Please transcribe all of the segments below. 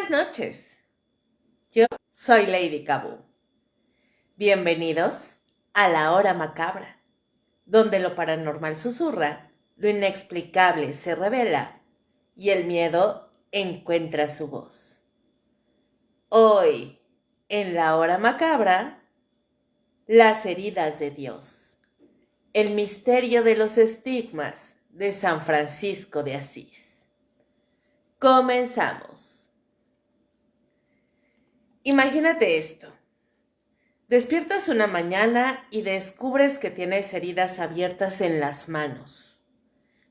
Buenas noches, yo soy Lady Cabu. Bienvenidos a la hora macabra, donde lo paranormal susurra, lo inexplicable se revela y el miedo encuentra su voz. Hoy, en la hora macabra, las heridas de Dios, el misterio de los estigmas de San Francisco de Asís. Comenzamos. Imagínate esto. Despiertas una mañana y descubres que tienes heridas abiertas en las manos.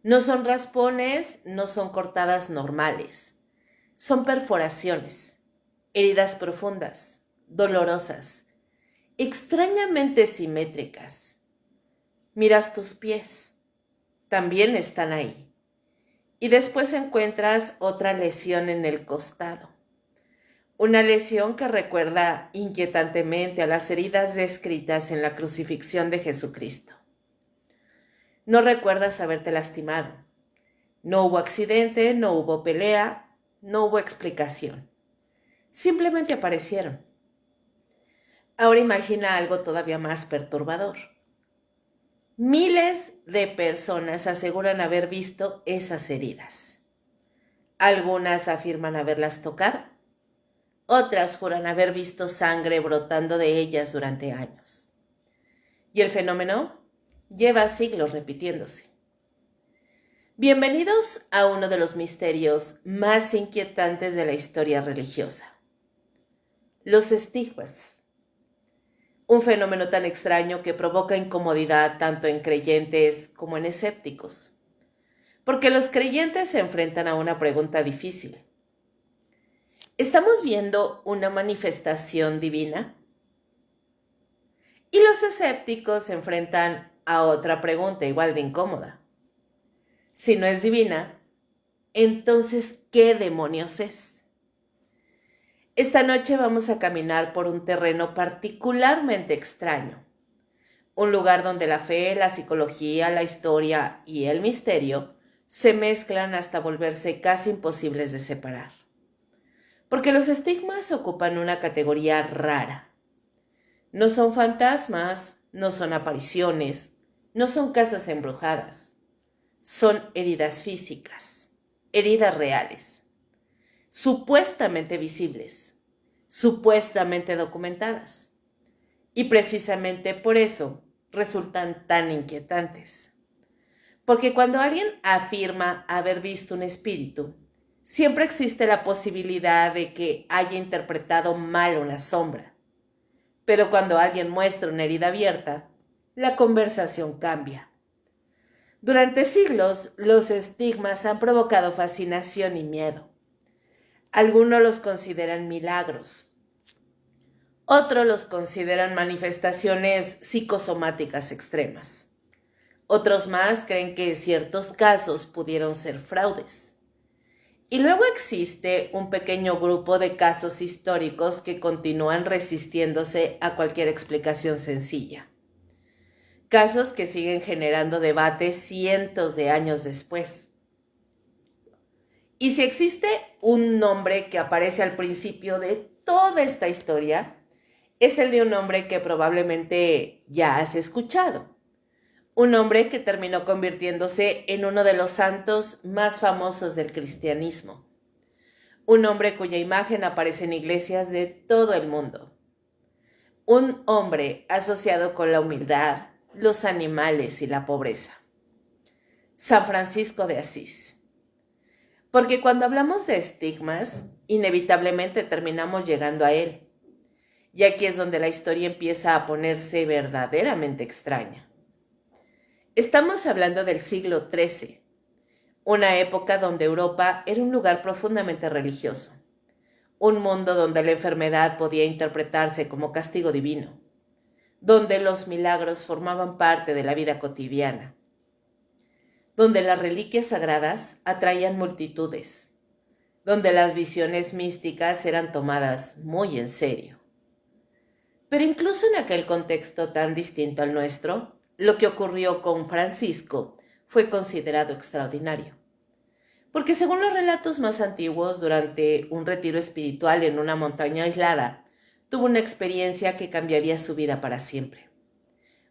No son raspones, no son cortadas normales. Son perforaciones, heridas profundas, dolorosas, extrañamente simétricas. Miras tus pies, también están ahí. Y después encuentras otra lesión en el costado. Una lesión que recuerda inquietantemente a las heridas descritas en la crucifixión de Jesucristo. No recuerdas haberte lastimado. No hubo accidente, no hubo pelea, no hubo explicación. Simplemente aparecieron. Ahora imagina algo todavía más perturbador. Miles de personas aseguran haber visto esas heridas. Algunas afirman haberlas tocado. Otras juran haber visto sangre brotando de ellas durante años. Y el fenómeno lleva siglos repitiéndose. Bienvenidos a uno de los misterios más inquietantes de la historia religiosa. Los estigmas. Un fenómeno tan extraño que provoca incomodidad tanto en creyentes como en escépticos. Porque los creyentes se enfrentan a una pregunta difícil. ¿Estamos viendo una manifestación divina? Y los escépticos se enfrentan a otra pregunta igual de incómoda. Si no es divina, entonces, ¿qué demonios es? Esta noche vamos a caminar por un terreno particularmente extraño. Un lugar donde la fe, la psicología, la historia y el misterio se mezclan hasta volverse casi imposibles de separar. Porque los estigmas ocupan una categoría rara. No son fantasmas, no son apariciones, no son casas embrujadas. Son heridas físicas, heridas reales, supuestamente visibles, supuestamente documentadas. Y precisamente por eso resultan tan inquietantes. Porque cuando alguien afirma haber visto un espíritu, siempre existe la posibilidad de que haya interpretado mal una sombra. Pero cuando alguien muestra una herida abierta, la conversación cambia. Durante siglos, los estigmas han provocado fascinación y miedo. Algunos los consideran milagros. Otros los consideran manifestaciones psicosomáticas extremas. Otros más creen que ciertos casos pudieron ser fraudes. Y luego existe un pequeño grupo de casos históricos que continúan resistiéndose a cualquier explicación sencilla. Casos que siguen generando debate cientos de años después. Y si existe un nombre que aparece al principio de toda esta historia, es el de un hombre que probablemente ya has escuchado. Un hombre que terminó convirtiéndose en uno de los santos más famosos del cristianismo. Un hombre cuya imagen aparece en iglesias de todo el mundo. Un hombre asociado con la humildad, los animales y la pobreza. San Francisco de Asís. Porque cuando hablamos de estigmas, inevitablemente terminamos llegando a él. Y aquí es donde la historia empieza a ponerse verdaderamente extraña. Estamos hablando del siglo XIII, una época donde Europa era un lugar profundamente religioso, un mundo donde la enfermedad podía interpretarse como castigo divino, donde los milagros formaban parte de la vida cotidiana, donde las reliquias sagradas atraían multitudes, donde las visiones místicas eran tomadas muy en serio. Pero incluso en aquel contexto tan distinto al nuestro, lo que ocurrió con Francisco fue considerado extraordinario. Porque según los relatos más antiguos, durante un retiro espiritual en una montaña aislada, tuvo una experiencia que cambiaría su vida para siempre.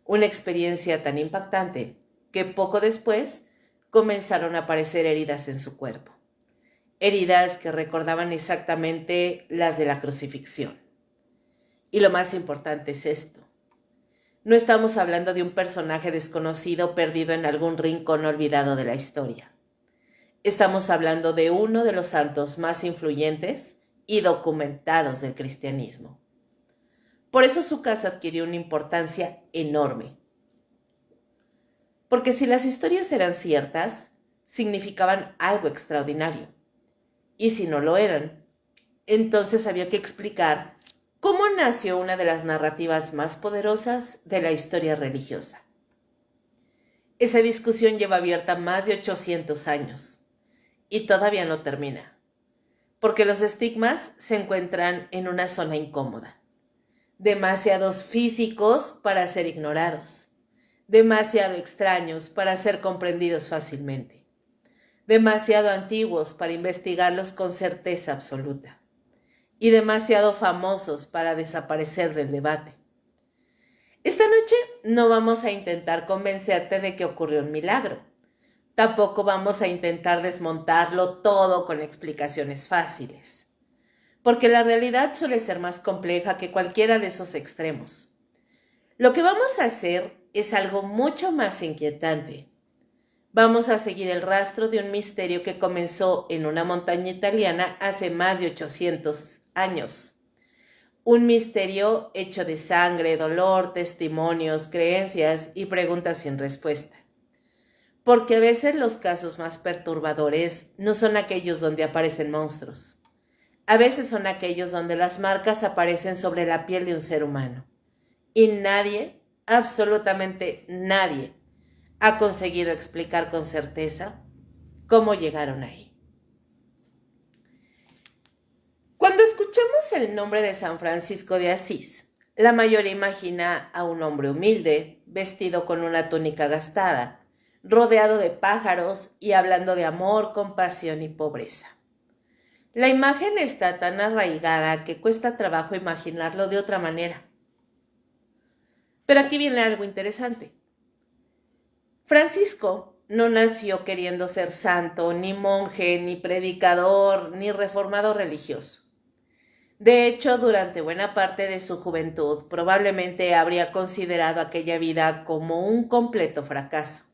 Una experiencia tan impactante que poco después comenzaron a aparecer heridas en su cuerpo. Heridas que recordaban exactamente las de la crucifixión. Y lo más importante es esto. No estamos hablando de un personaje desconocido perdido en algún rincón olvidado de la historia. Estamos hablando de uno de los santos más influyentes y documentados del cristianismo. Por eso su caso adquirió una importancia enorme. Porque si las historias eran ciertas, significaban algo extraordinario. Y si no lo eran, entonces había que explicar cómo nació una de las narrativas más poderosas de la historia religiosa. Esa discusión lleva abierta más de 800 años y todavía no termina, porque los estigmas se encuentran en una zona incómoda. Demasiados físicos para ser ignorados, demasiado extraños para ser comprendidos fácilmente, demasiado antiguos para investigarlos con certeza absoluta y demasiado famosos para desaparecer del debate. Esta noche no vamos a intentar convencerte de que ocurrió un milagro. Tampoco vamos a intentar desmontarlo todo con explicaciones fáciles, porque la realidad suele ser más compleja que cualquiera de esos extremos. Lo que vamos a hacer es algo mucho más inquietante. Vamos a seguir el rastro de un misterio que comenzó en una montaña italiana hace más de 800 años. Un misterio hecho de sangre, dolor, testimonios, creencias y preguntas sin respuesta. Porque a veces los casos más perturbadores no son aquellos donde aparecen monstruos. A veces son aquellos donde las marcas aparecen sobre la piel de un ser humano. Y nadie, absolutamente nadie, ha conseguido explicar con certeza cómo llegaron ahí. Cuando escuchamos el nombre de San Francisco de Asís, la mayoría imagina a un hombre humilde, vestido con una túnica gastada, rodeado de pájaros y hablando de amor, compasión y pobreza. La imagen está tan arraigada que cuesta trabajo imaginarlo de otra manera. Pero aquí viene algo interesante. Francisco no nació queriendo ser santo, ni monje, ni predicador, ni reformador religioso. De hecho, durante buena parte de su juventud, probablemente habría considerado aquella vida como un completo fracaso.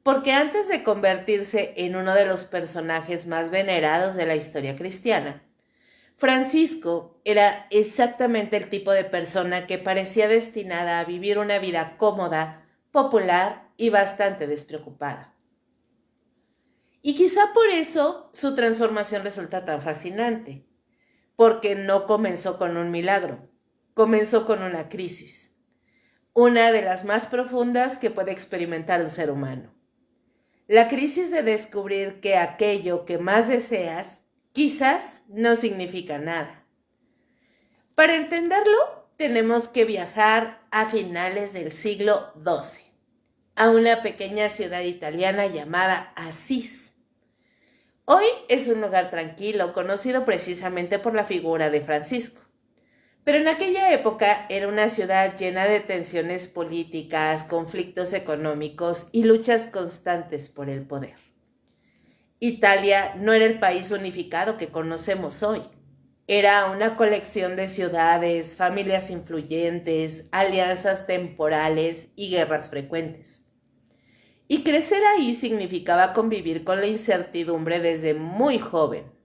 Porque antes de convertirse en uno de los personajes más venerados de la historia cristiana, Francisco era exactamente el tipo de persona que parecía destinada a vivir una vida cómoda, popular y bastante despreocupada. Y quizá por eso su transformación resulta tan fascinante, porque no comenzó con un milagro, comenzó con una crisis, una de las más profundas que puede experimentar un ser humano. La crisis de descubrir que aquello que más deseas quizás no significa nada. Para entenderlo, tenemos que viajar a finales del siglo XII, a una pequeña ciudad italiana llamada Asís. Hoy es un lugar tranquilo, conocido precisamente por la figura de Francisco. Pero en aquella época era una ciudad llena de tensiones políticas, conflictos económicos y luchas constantes por el poder. Italia no era el país unificado que conocemos hoy. Era una colección de ciudades, familias influyentes, alianzas temporales y guerras frecuentes. Y crecer ahí significaba convivir con la incertidumbre desde muy joven.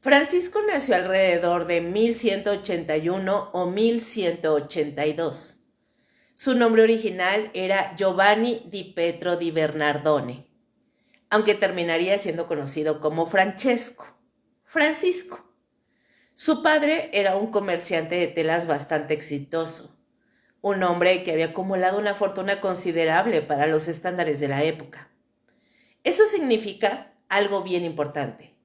Francisco nació alrededor de 1181 o 1182. Su nombre original era Giovanni di Pietro di Bernardone, aunque terminaría siendo conocido como Francisco. Su padre era un comerciante de telas bastante exitoso, un hombre que había acumulado una fortuna considerable para los estándares de la época. Eso significa algo bien importante.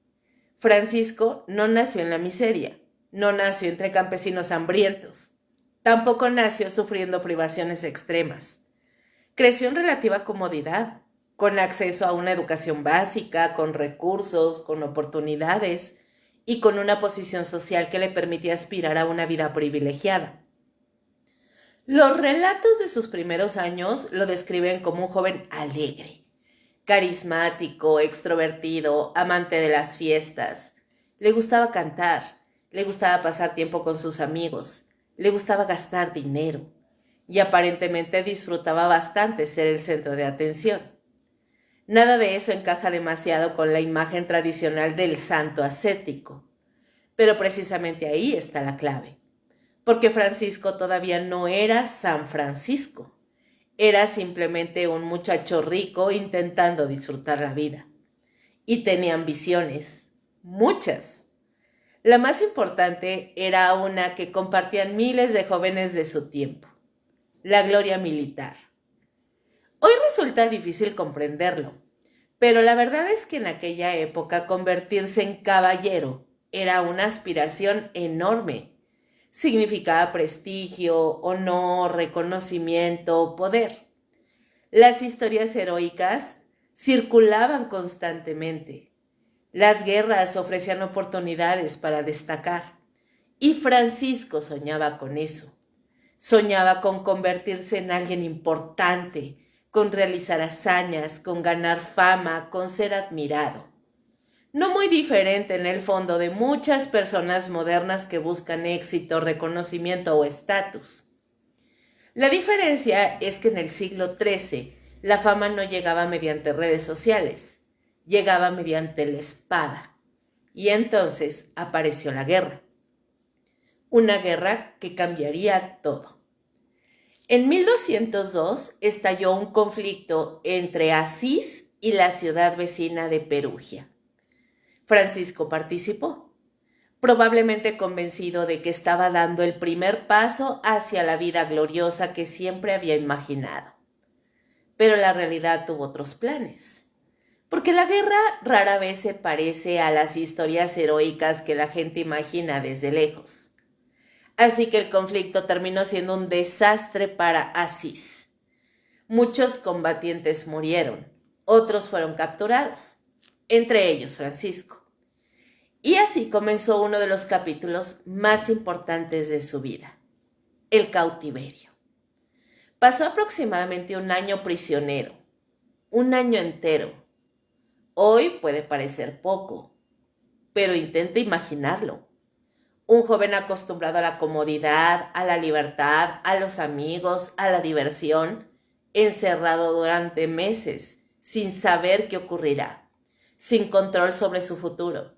Francisco no nació en la miseria, no nació entre campesinos hambrientos, tampoco nació sufriendo privaciones extremas. Creció en relativa comodidad, con acceso a una educación básica, con recursos, con oportunidades y con una posición social que le permitía aspirar a una vida privilegiada. Los relatos de sus primeros años lo describen como un joven alegre, carismático, extrovertido, amante de las fiestas. Le gustaba cantar, le gustaba pasar tiempo con sus amigos, le gustaba gastar dinero y aparentemente disfrutaba bastante ser el centro de atención. Nada de eso encaja demasiado con la imagen tradicional del santo ascético, pero precisamente ahí está la clave, porque Francisco todavía no era San Francisco, era simplemente un muchacho rico intentando disfrutar la vida. Y tenía ambiciones, muchas. La más importante era una que compartían miles de jóvenes de su tiempo, la gloria militar. Hoy resulta difícil comprenderlo, pero la verdad es que en aquella época convertirse en caballero era una aspiración enorme. Significaba prestigio, honor, reconocimiento, poder. Las historias heroicas circulaban constantemente. Las guerras ofrecían oportunidades para destacar. Y Francisco soñaba con eso. Soñaba con convertirse en alguien importante, con realizar hazañas, con ganar fama, con ser admirado. No muy diferente en el fondo de muchas personas modernas que buscan éxito, reconocimiento o estatus. La diferencia es que en el siglo XIII la fama no llegaba mediante redes sociales, llegaba mediante la espada. Y entonces apareció la guerra. Una guerra que cambiaría todo. En 1202 estalló un conflicto entre Asís y la ciudad vecina de Perugia. Francisco participó, probablemente convencido de que estaba dando el primer paso hacia la vida gloriosa que siempre había imaginado. Pero la realidad tuvo otros planes, porque la guerra rara vez se parece a las historias heroicas que la gente imagina desde lejos. Así que el conflicto terminó siendo un desastre para Asís. Muchos combatientes murieron, otros fueron capturados, entre ellos Francisco. Y así comenzó uno de los capítulos más importantes de su vida, el cautiverio. Pasó aproximadamente un año prisionero, un año entero. Hoy puede parecer poco, pero intenta imaginarlo. Un joven acostumbrado a la comodidad, a la libertad, a los amigos, a la diversión, encerrado durante meses, sin saber qué ocurrirá, sin control sobre su futuro,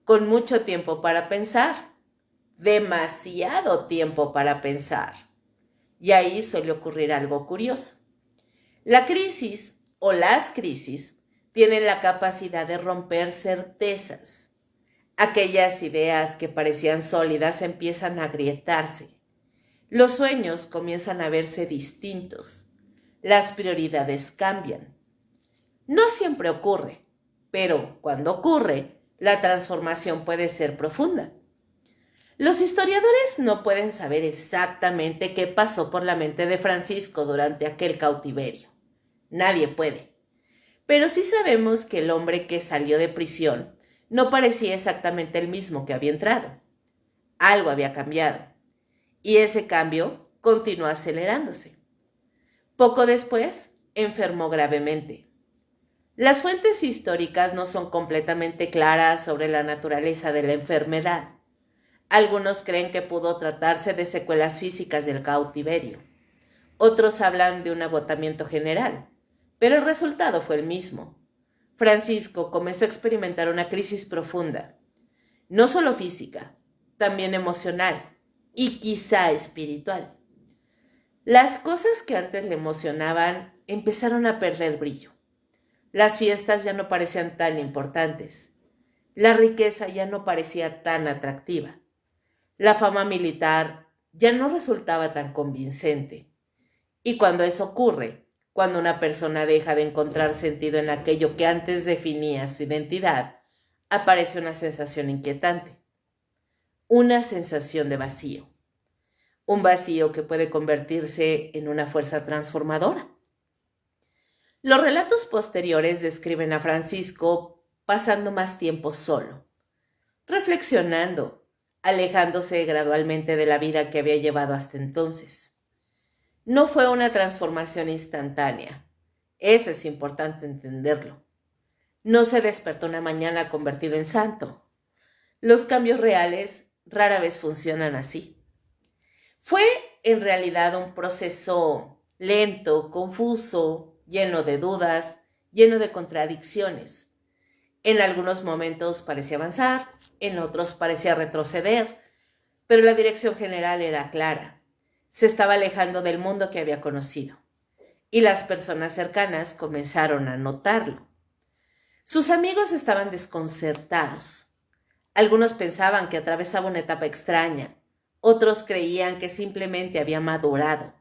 con mucho tiempo para pensar, demasiado tiempo para pensar. Y ahí suele ocurrir algo curioso. La crisis o las crisis tienen la capacidad de romper certezas. Aquellas ideas que parecían sólidas empiezan a agrietarse. Los sueños comienzan a verse distintos. Las prioridades cambian. No siempre ocurre, pero cuando ocurre, la transformación puede ser profunda. Los historiadores no pueden saber exactamente qué pasó por la mente de Francisco durante aquel cautiverio. Nadie puede. Pero sí sabemos que el hombre que salió de prisión no parecía exactamente el mismo que había entrado. Algo había cambiado. Y ese cambio continuó acelerándose. Poco después, enfermó gravemente. Las fuentes históricas no son completamente claras sobre la naturaleza de la enfermedad. Algunos creen que pudo tratarse de secuelas físicas del cautiverio. Otros hablan de un agotamiento general, pero el resultado fue el mismo. Francisco comenzó a experimentar una crisis profunda, no solo física, también emocional y quizá espiritual. Las cosas que antes le emocionaban empezaron a perder brillo. Las fiestas ya no parecían tan importantes. La riqueza ya no parecía tan atractiva. La fama militar ya no resultaba tan convincente. Y cuando eso ocurre, cuando una persona deja de encontrar sentido en aquello que antes definía su identidad, aparece una sensación inquietante, una sensación de vacío, un vacío que puede convertirse en una fuerza transformadora. Los relatos posteriores describen a Francisco pasando más tiempo solo, reflexionando, alejándose gradualmente de la vida que había llevado hasta entonces. No fue una transformación instantánea. Eso es importante entenderlo. No se despertó una mañana convertido en santo. Los cambios reales rara vez funcionan así. Fue en realidad un proceso lento, confuso, lleno de dudas, lleno de contradicciones. En algunos momentos parecía avanzar, en otros parecía retroceder, pero la dirección general era clara. Se estaba alejando del mundo que había conocido, y las personas cercanas comenzaron a notarlo. Sus amigos estaban desconcertados. Algunos pensaban que atravesaba una etapa extraña, otros creían que simplemente había madurado.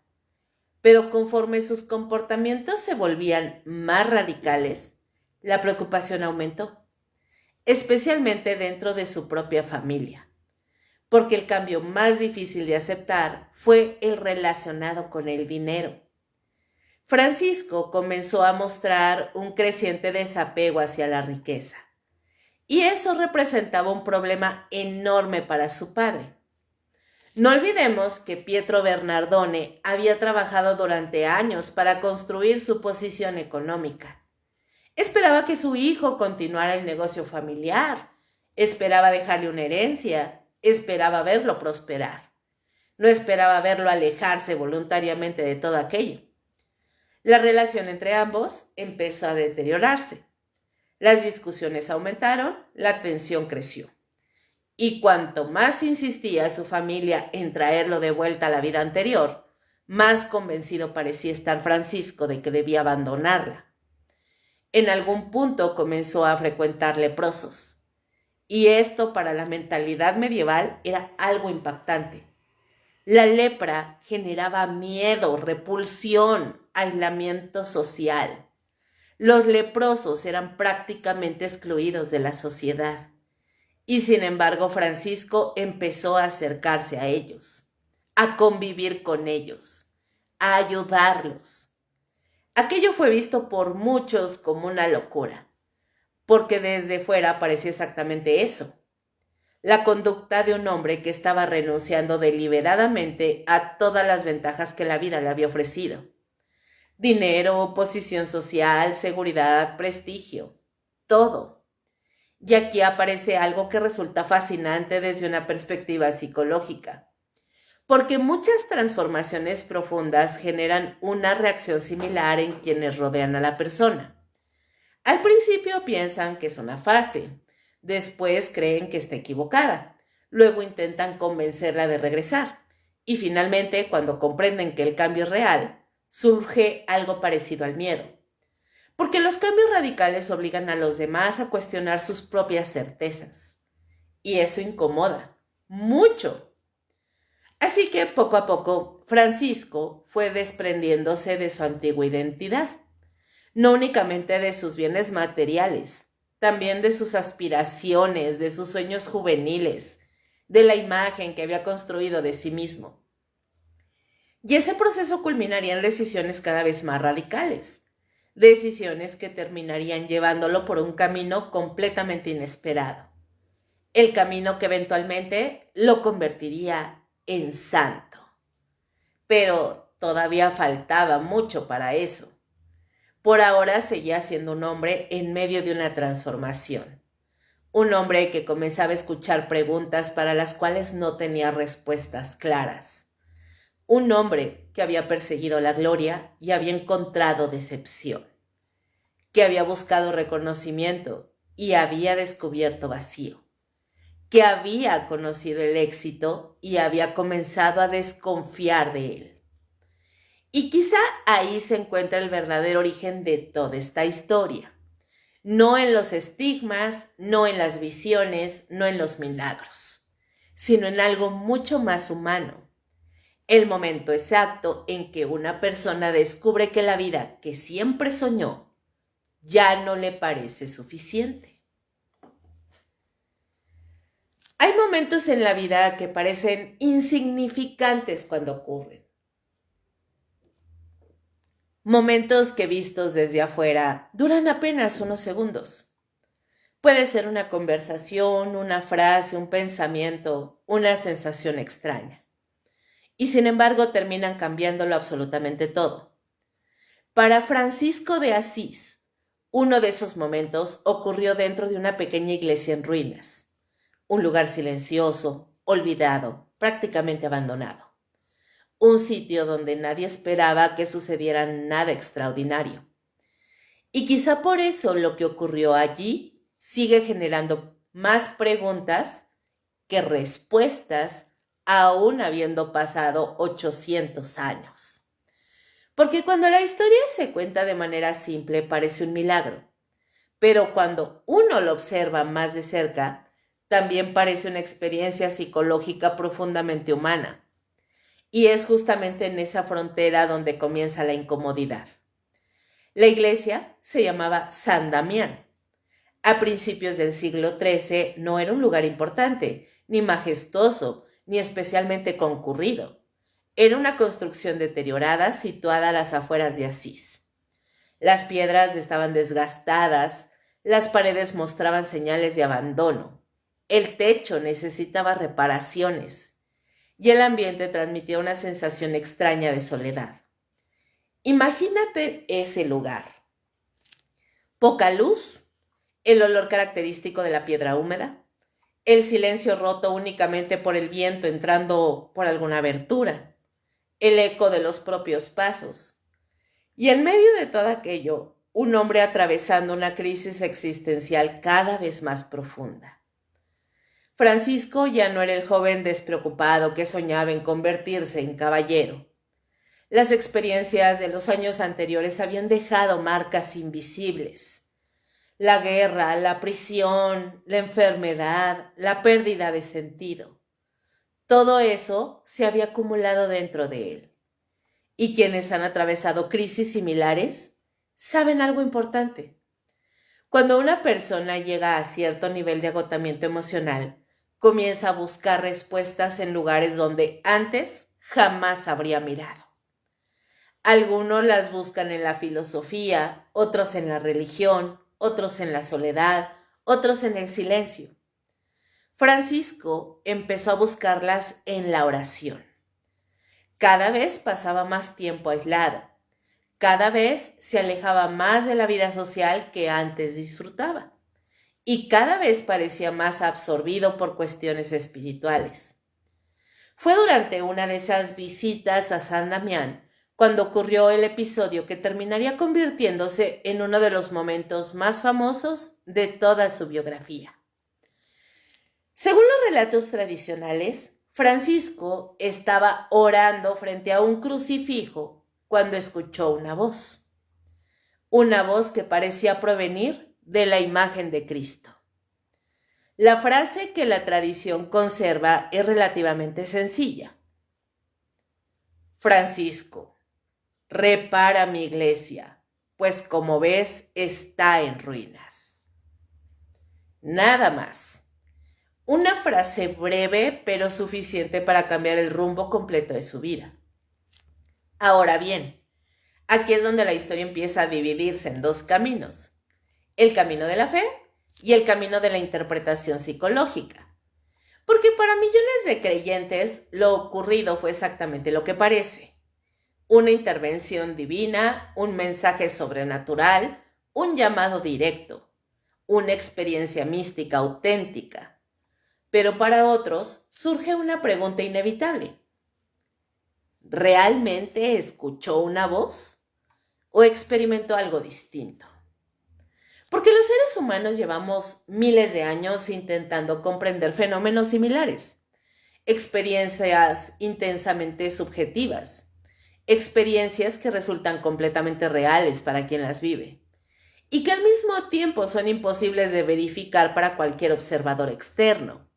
Pero conforme sus comportamientos se volvían más radicales, la preocupación aumentó, especialmente dentro de su propia familia, porque el cambio más difícil de aceptar fue el relacionado con el dinero. Francisco comenzó a mostrar un creciente desapego hacia la riqueza, y eso representaba un problema enorme para su padre. No olvidemos que Pietro Bernardone había trabajado durante años para construir su posición económica. Esperaba que su hijo continuara el negocio familiar, esperaba dejarle una herencia, esperaba verlo prosperar. No esperaba verlo alejarse voluntariamente de todo aquello. La relación entre ambos empezó a deteriorarse. Las discusiones aumentaron, la tensión creció. Y cuanto más insistía su familia en traerlo de vuelta a la vida anterior, más convencido parecía estar Francisco de que debía abandonarla. En algún punto comenzó a frecuentar leprosos, y esto para la mentalidad medieval era algo impactante. La lepra generaba miedo, repulsión, aislamiento social. Los leprosos eran prácticamente excluidos de la sociedad. Y sin embargo, Francisco empezó a acercarse a ellos, a convivir con ellos, a ayudarlos. Aquello fue visto por muchos como una locura, porque desde fuera parecía exactamente eso: la conducta de un hombre que estaba renunciando deliberadamente a todas las ventajas que la vida le había ofrecido. Dinero, posición social, seguridad, prestigio, todo. Y aquí aparece algo que resulta fascinante desde una perspectiva psicológica, porque muchas transformaciones profundas generan una reacción similar en quienes rodean a la persona. Al principio piensan que es una fase, después creen que está equivocada, luego intentan convencerla de regresar, y finalmente, cuando comprenden que el cambio es real, surge algo parecido al miedo. Porque los cambios radicales obligan a los demás a cuestionar sus propias certezas. Y eso incomoda mucho. Así que poco a poco, Francisco fue desprendiéndose de su antigua identidad. No únicamente de sus bienes materiales, también de sus aspiraciones, de sus sueños juveniles, de la imagen que había construido de sí mismo. Y ese proceso culminaría en decisiones cada vez más radicales, decisiones que terminarían llevándolo por un camino completamente inesperado, el camino que eventualmente lo convertiría en santo. Pero todavía faltaba mucho para eso. Por ahora seguía siendo un hombre en medio de una transformación, un hombre que comenzaba a escuchar preguntas para las cuales no tenía respuestas claras, un hombre que había perseguido la gloria y había encontrado decepción, que había buscado reconocimiento y había descubierto vacío, que había conocido el éxito y había comenzado a desconfiar de él. Y quizá ahí se encuentra el verdadero origen de toda esta historia. No en los estigmas, no en las visiones, no en los milagros, sino en algo mucho más humano. El momento exacto en que una persona descubre que la vida que siempre soñó ya no le parece suficiente. Hay momentos en la vida que parecen insignificantes cuando ocurren. Momentos que vistos desde afuera duran apenas unos segundos. Puede ser una conversación, una frase, un pensamiento, una sensación extraña. Y sin embargo terminan cambiándolo absolutamente todo. Para Francisco de Asís, uno de esos momentos ocurrió dentro de una pequeña iglesia en ruinas, un lugar silencioso, olvidado, prácticamente abandonado. Un sitio donde nadie esperaba que sucediera nada extraordinario. Y quizá por eso lo que ocurrió allí sigue generando más preguntas que respuestas, aún habiendo pasado 800 años. Porque cuando la historia se cuenta de manera simple parece un milagro, pero cuando uno lo observa más de cerca, también parece una experiencia psicológica profundamente humana. Y es justamente en esa frontera donde comienza la incomodidad. La iglesia se llamaba San Damián. A principios del siglo XIII no era un lugar importante, ni majestuoso, ni especialmente concurrido. Era una construcción deteriorada situada a las afueras de Asís. Las piedras estaban desgastadas, las paredes mostraban señales de abandono, el techo necesitaba reparaciones y el ambiente transmitía una sensación extraña de soledad. Imagínate ese lugar. Poca luz, el olor característico de la piedra húmeda, el silencio roto únicamente por el viento entrando por alguna abertura, el eco de los propios pasos. Y en medio de todo aquello, un hombre atravesando una crisis existencial cada vez más profunda. Francisco ya no era el joven despreocupado que soñaba en convertirse en caballero. Las experiencias de los años anteriores habían dejado marcas invisibles. La guerra, la prisión, la enfermedad, la pérdida de sentido. Todo eso se había acumulado dentro de él. Y quienes han atravesado crisis similares saben algo importante. Cuando una persona llega a cierto nivel de agotamiento emocional, comienza a buscar respuestas en lugares donde antes jamás habría mirado. Algunos las buscan en la filosofía, otros en la religión, otros en la soledad, otros en el silencio. Francisco empezó a buscarlas en la oración. Cada vez pasaba más tiempo aislado. Cada vez se alejaba más de la vida social que antes disfrutaba. Y cada vez parecía más absorbido por cuestiones espirituales. Fue durante una de esas visitas a San Damián cuando ocurrió el episodio que terminaría convirtiéndose en uno de los momentos más famosos de toda su biografía. Según los relatos tradicionales, Francisco estaba orando frente a un crucifijo cuando escuchó una voz que parecía provenir de la imagen de Cristo. La frase que la tradición conserva es relativamente sencilla. Francisco, repara mi iglesia, pues como ves está en ruinas. Nada más. Una frase breve pero suficiente para cambiar el rumbo completo de su vida. Ahora bien, aquí es donde la historia empieza a dividirse en dos caminos. El camino de la fe y el camino de la interpretación psicológica. Porque para millones de creyentes lo ocurrido fue exactamente lo que parece. Una intervención divina, un mensaje sobrenatural, un llamado directo, una experiencia mística auténtica. Pero para otros surge una pregunta inevitable. ¿Realmente escuchó una voz o experimentó algo distinto? Porque los seres humanos llevamos miles de años intentando comprender fenómenos similares, experiencias intensamente subjetivas, experiencias que resultan completamente reales para quien las vive y que al mismo tiempo son imposibles de verificar para cualquier observador externo.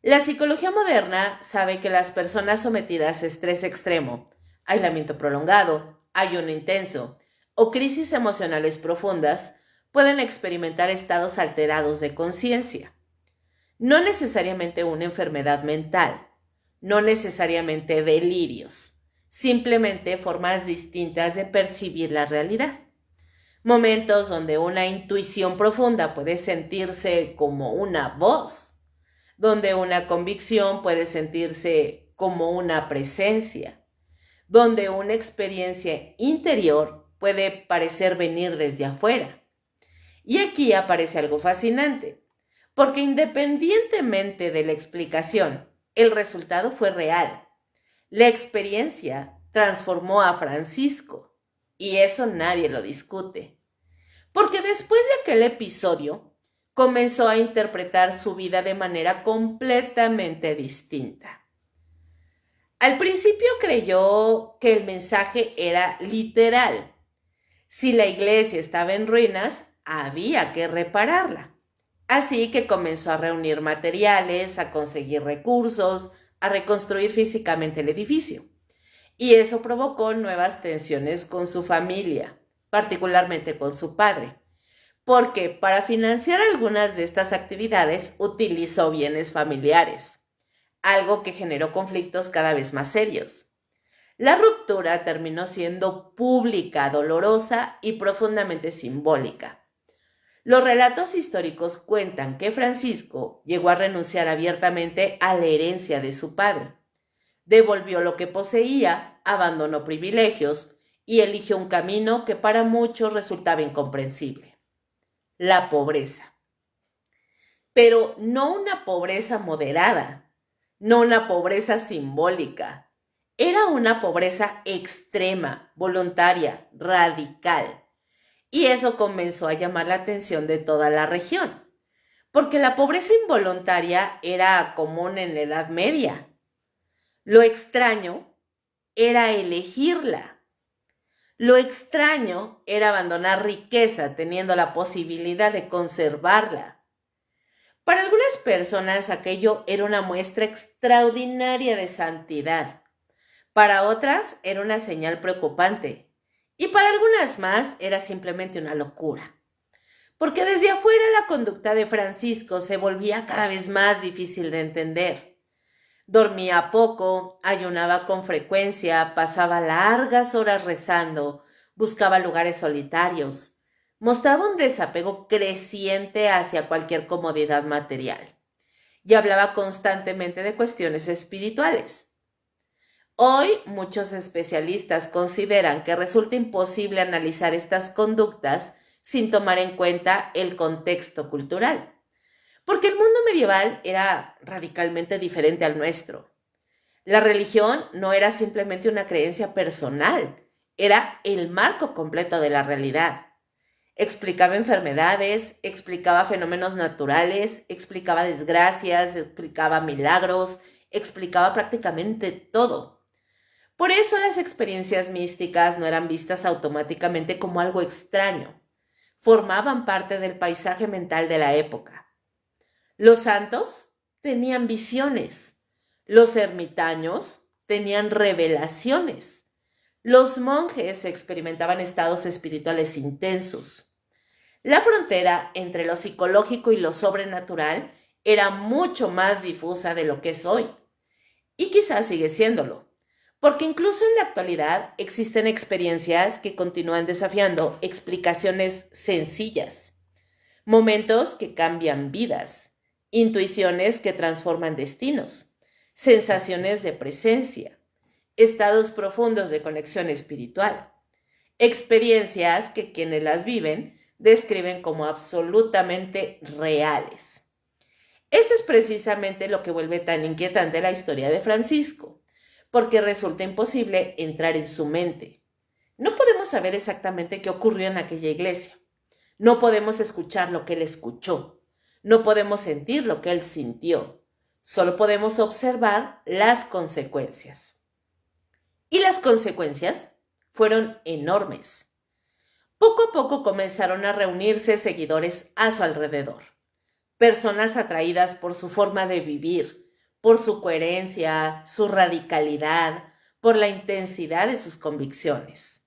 La psicología moderna sabe que las personas sometidas a estrés extremo, aislamiento prolongado, ayuno intenso o crisis emocionales profundas pueden experimentar estados alterados de conciencia. No necesariamente una enfermedad mental, no necesariamente delirios, simplemente formas distintas de percibir la realidad. Momentos donde una intuición profunda puede sentirse como una voz, donde una convicción puede sentirse como una presencia, donde una experiencia interior puede parecer venir desde afuera. Y aquí aparece algo fascinante, porque independientemente de la explicación, el resultado fue real. La experiencia transformó a Francisco, y eso nadie lo discute. Porque después de aquel episodio, comenzó a interpretar su vida de manera completamente distinta. Al principio creyó que el mensaje era literal. Si la iglesia estaba en ruinas, había que repararla. Así que comenzó a reunir materiales, a conseguir recursos, a reconstruir físicamente el edificio. Y eso provocó nuevas tensiones con su familia, particularmente con su padre, porque para financiar algunas de estas actividades utilizó bienes familiares, algo que generó conflictos cada vez más serios. La ruptura terminó siendo pública, dolorosa y profundamente simbólica. Los relatos históricos cuentan que Francisco llegó a renunciar abiertamente a la herencia de su padre. Devolvió lo que poseía, abandonó privilegios y eligió un camino que para muchos resultaba incomprensible: la pobreza. Pero no una pobreza moderada, no una pobreza simbólica. Era una pobreza extrema, voluntaria, radical. Y eso comenzó a llamar la atención de toda la región, porque la pobreza involuntaria era común en la Edad Media. Lo extraño era elegirla. Lo extraño era abandonar riqueza teniendo la posibilidad de conservarla. Para algunas personas aquello era una muestra extraordinaria de santidad. Para otras era una señal preocupante. Y para algunas más era simplemente una locura. Porque desde afuera la conducta de Francisco se volvía cada vez más difícil de entender. Dormía poco, ayunaba con frecuencia, pasaba largas horas rezando, buscaba lugares solitarios, mostraba un desapego creciente hacia cualquier comodidad material y hablaba constantemente de cuestiones espirituales. Hoy muchos especialistas consideran que resulta imposible analizar estas conductas sin tomar en cuenta el contexto cultural, porque el mundo medieval era radicalmente diferente al nuestro. La religión no era simplemente una creencia personal, era el marco completo de la realidad. Explicaba enfermedades, explicaba fenómenos naturales, explicaba desgracias, explicaba milagros, explicaba prácticamente todo. Por eso las experiencias místicas no eran vistas automáticamente como algo extraño. Formaban parte del paisaje mental de la época. Los santos tenían visiones. Los ermitaños tenían revelaciones. Los monjes experimentaban estados espirituales intensos. La frontera entre lo psicológico y lo sobrenatural era mucho más difusa de lo que es hoy. Y quizás sigue siéndolo, porque incluso en la actualidad existen experiencias que continúan desafiando explicaciones sencillas, momentos que cambian vidas, intuiciones que transforman destinos, sensaciones de presencia, estados profundos de conexión espiritual, experiencias que quienes las viven describen como absolutamente reales. Eso es precisamente lo que vuelve tan inquietante la historia de Francisco, porque resulta imposible entrar en su mente. No podemos saber exactamente qué ocurrió en aquella iglesia. No podemos escuchar lo que él escuchó. No podemos sentir lo que él sintió. Solo podemos observar las consecuencias. Y las consecuencias fueron enormes. Poco a poco comenzaron a reunirse seguidores a su alrededor. Personas atraídas por su forma de vivir, por su coherencia, su radicalidad, por la intensidad de sus convicciones.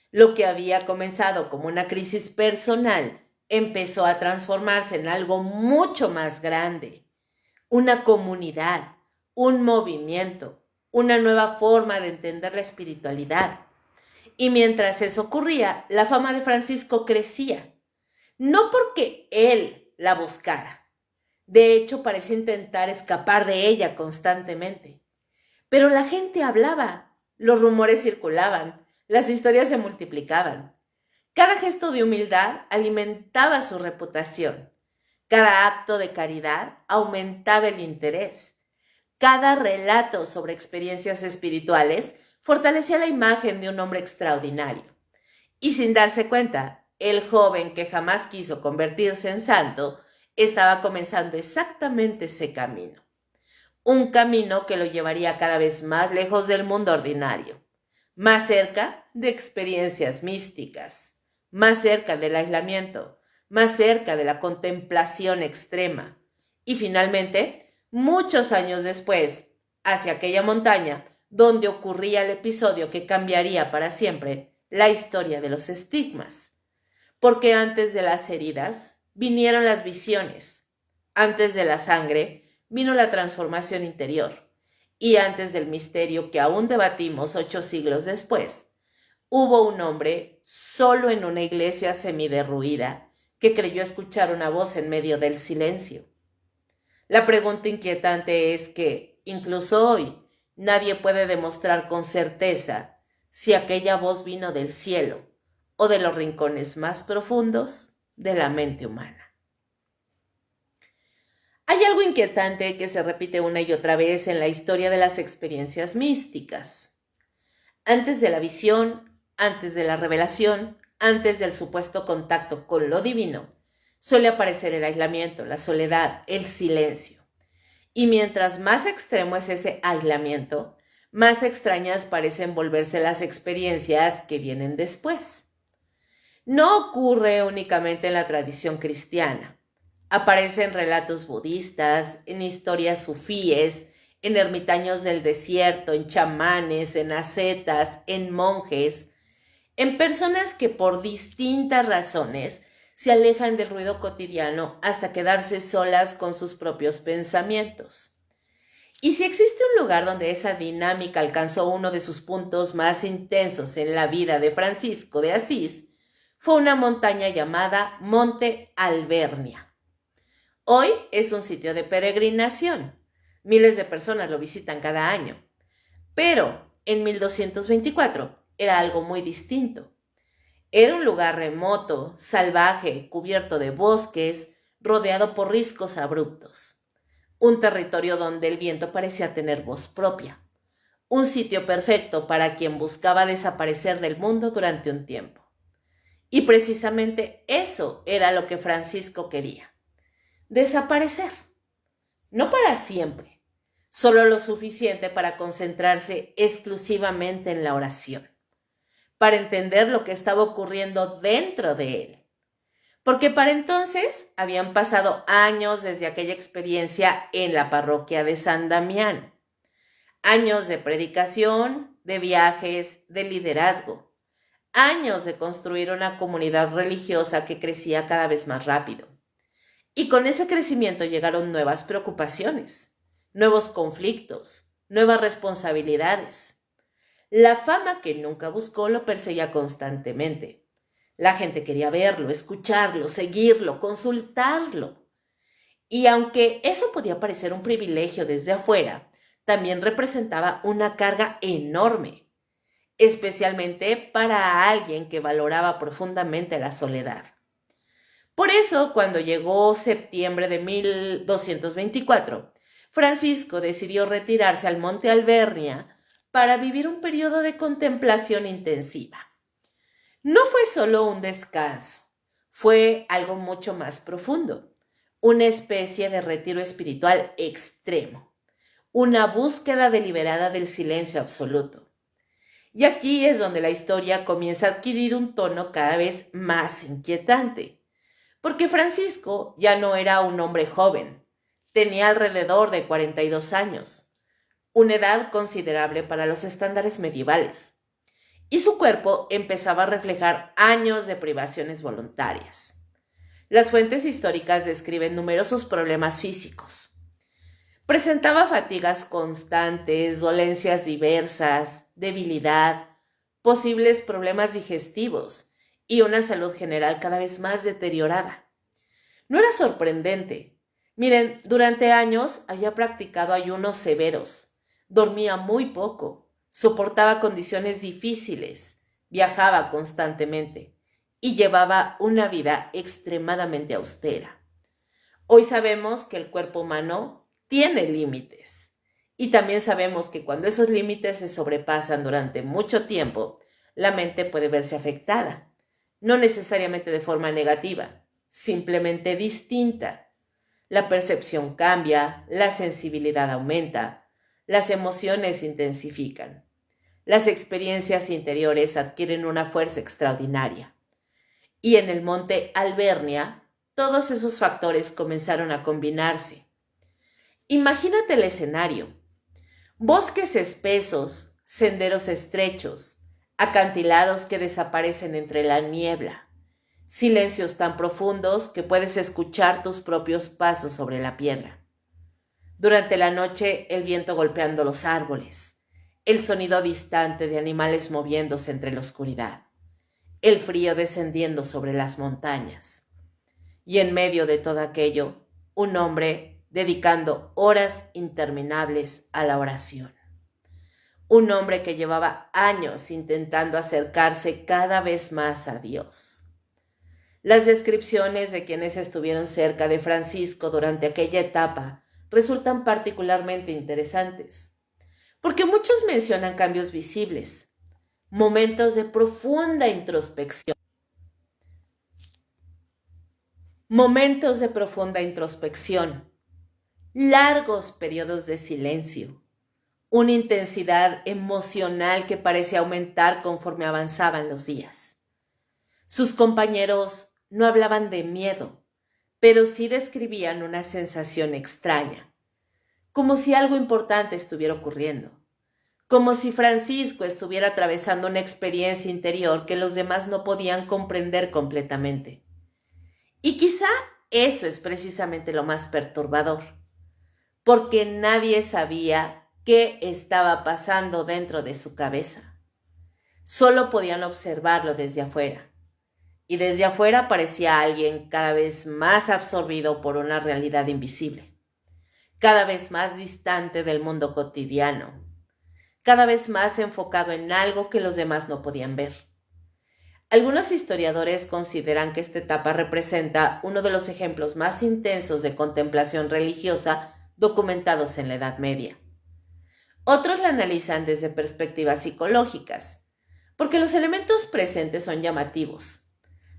Lo que había comenzado como una crisis personal empezó a transformarse en algo mucho más grande, una comunidad, un movimiento, una nueva forma de entender la espiritualidad. Y mientras eso ocurría, la fama de Francisco crecía, no porque él la buscara. De hecho, parecía intentar escapar de ella constantemente. Pero la gente hablaba, los rumores circulaban, las historias se multiplicaban. Cada gesto de humildad alimentaba su reputación. Cada acto de caridad aumentaba el interés. Cada relato sobre experiencias espirituales fortalecía la imagen de un hombre extraordinario. Y sin darse cuenta, el joven que jamás quiso convertirse en santo estaba comenzando exactamente ese camino. Un camino que lo llevaría cada vez más lejos del mundo ordinario, más cerca de experiencias místicas, más cerca del aislamiento, más cerca de la contemplación extrema y finalmente, muchos años después, hacia aquella montaña donde ocurría el episodio que cambiaría para siempre la historia de los estigmas. Porque antes de las heridas vinieron las visiones, antes de la sangre vino la transformación interior y antes del misterio que aún debatimos 8 siglos después, hubo un hombre solo en una iglesia semiderruida que creyó escuchar una voz en medio del silencio. La pregunta inquietante es que, incluso hoy, nadie puede demostrar con certeza si aquella voz vino del cielo o de los rincones más profundos de la mente humana. Hay algo inquietante que se repite una y otra vez en la historia de las experiencias místicas. Antes de la visión, antes de la revelación, antes del supuesto contacto con lo divino, suele aparecer el aislamiento, la soledad, el silencio. Y mientras más extremo es ese aislamiento, más extrañas parecen volverse las experiencias que vienen después. No ocurre únicamente en la tradición cristiana. Aparece en relatos budistas, en historias sufíes, en ermitaños del desierto, en chamanes, en ascetas, en monjes, en personas que por distintas razones se alejan del ruido cotidiano hasta quedarse solas con sus propios pensamientos. Y si existe un lugar donde esa dinámica alcanzó uno de sus puntos más intensos en la vida de Francisco de Asís, fue una montaña llamada Monte Alvernia. Hoy es un sitio de peregrinación. Miles de personas lo visitan cada año. Pero en 1224 era algo muy distinto. Era un lugar remoto, salvaje, cubierto de bosques, rodeado por riscos abruptos. Un territorio donde el viento parecía tener voz propia. Un sitio perfecto para quien buscaba desaparecer del mundo durante un tiempo. Y precisamente eso era lo que Francisco quería. Desaparecer. No para siempre, solo lo suficiente para concentrarse exclusivamente en la oración, para entender lo que estaba ocurriendo dentro de él. Porque para entonces habían pasado años desde aquella experiencia en la parroquia de San Damián. Años de predicación, de viajes, de liderazgo. Años de construir una comunidad religiosa que crecía cada vez más rápido. Y con ese crecimiento llegaron nuevas preocupaciones, nuevos conflictos, nuevas responsabilidades. La fama que nunca buscó lo perseguía constantemente. La gente quería verlo, escucharlo, seguirlo, consultarlo. Y aunque eso podía parecer un privilegio desde afuera, también representaba una carga enorme, especialmente para alguien que valoraba profundamente la soledad. Por eso, cuando llegó septiembre de 1224, Francisco decidió retirarse al Monte Alvernia para vivir un periodo de contemplación intensiva. No fue solo un descanso, fue algo mucho más profundo, una especie de retiro espiritual extremo, una búsqueda deliberada del silencio absoluto. Y aquí es donde la historia comienza a adquirir un tono cada vez más inquietante, porque Francisco ya no era un hombre joven, tenía alrededor de 42 años, una edad considerable para los estándares medievales. Y su cuerpo empezaba a reflejar años de privaciones voluntarias. Las fuentes históricas describen numerosos problemas físicos. Presentaba fatigas constantes, dolencias diversas, debilidad, posibles problemas digestivos y una salud general cada vez más deteriorada. No era sorprendente. Miren, durante años había practicado ayunos severos, dormía muy poco, soportaba condiciones difíciles, viajaba constantemente y llevaba una vida extremadamente austera. Hoy sabemos que el cuerpo humano tiene límites y también sabemos que cuando esos límites se sobrepasan durante mucho tiempo, la mente puede verse afectada, no necesariamente de forma negativa, simplemente distinta. La percepción cambia, la sensibilidad aumenta, las emociones se intensifican, las experiencias interiores adquieren una fuerza extraordinaria. Y en el monte Albernia, todos esos factores comenzaron a combinarse. Imagínate el escenario: bosques espesos, senderos estrechos, acantilados que desaparecen entre la niebla, silencios tan profundos que puedes escuchar tus propios pasos sobre la piedra. Durante la noche, el viento golpeando los árboles, el sonido distante de animales moviéndose entre la oscuridad, el frío descendiendo sobre las montañas. Y en medio de todo aquello, un hombre dedicando horas interminables a la oración. Un hombre que llevaba años intentando acercarse cada vez más a Dios. Las descripciones de quienes estuvieron cerca de Francisco durante aquella etapa resultan particularmente interesantes, porque muchos mencionan cambios visibles, momentos de profunda introspección, largos periodos de silencio, una intensidad emocional que parece aumentar conforme avanzaban los días. Sus compañeros no hablaban de miedo, pero sí describían una sensación extraña, como si algo importante estuviera ocurriendo, como si Francisco estuviera atravesando una experiencia interior que los demás no podían comprender completamente. Y quizá eso es precisamente lo más perturbador, porque nadie sabía qué estaba pasando dentro de su cabeza. Solo podían observarlo desde afuera. Y desde afuera parecía alguien cada vez más absorbido por una realidad invisible, cada vez más distante del mundo cotidiano, cada vez más enfocado en algo que los demás no podían ver. Algunos historiadores consideran que esta etapa representa uno de los ejemplos más intensos de contemplación religiosa documentados en la Edad Media. Otros la analizan desde perspectivas psicológicas, porque los elementos presentes son llamativos.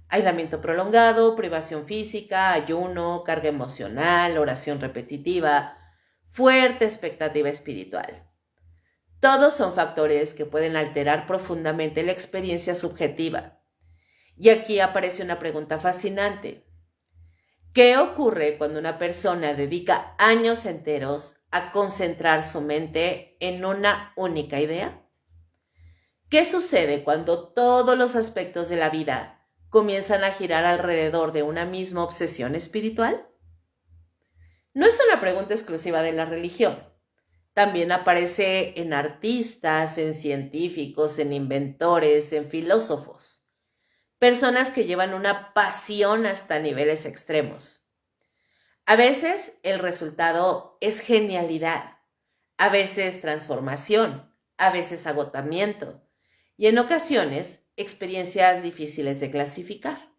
Aislamiento prolongado, privación física, ayuno, carga emocional, oración repetitiva, fuerte expectativa espiritual. Todos son factores que pueden alterar profundamente la experiencia subjetiva. Y aquí aparece una pregunta fascinante. ¿Qué ocurre cuando una persona dedica años enteros a concentrar su mente en una única idea? ¿Qué sucede cuando todos los aspectos de la vida comienzan a girar alrededor de una misma obsesión espiritual? No es una pregunta exclusiva de la religión. También aparece en artistas, en científicos, en inventores, en filósofos. Personas que llevan una pasión hasta niveles extremos. A veces el resultado es genialidad, a veces transformación, a veces agotamiento y en ocasiones experiencias difíciles de clasificar.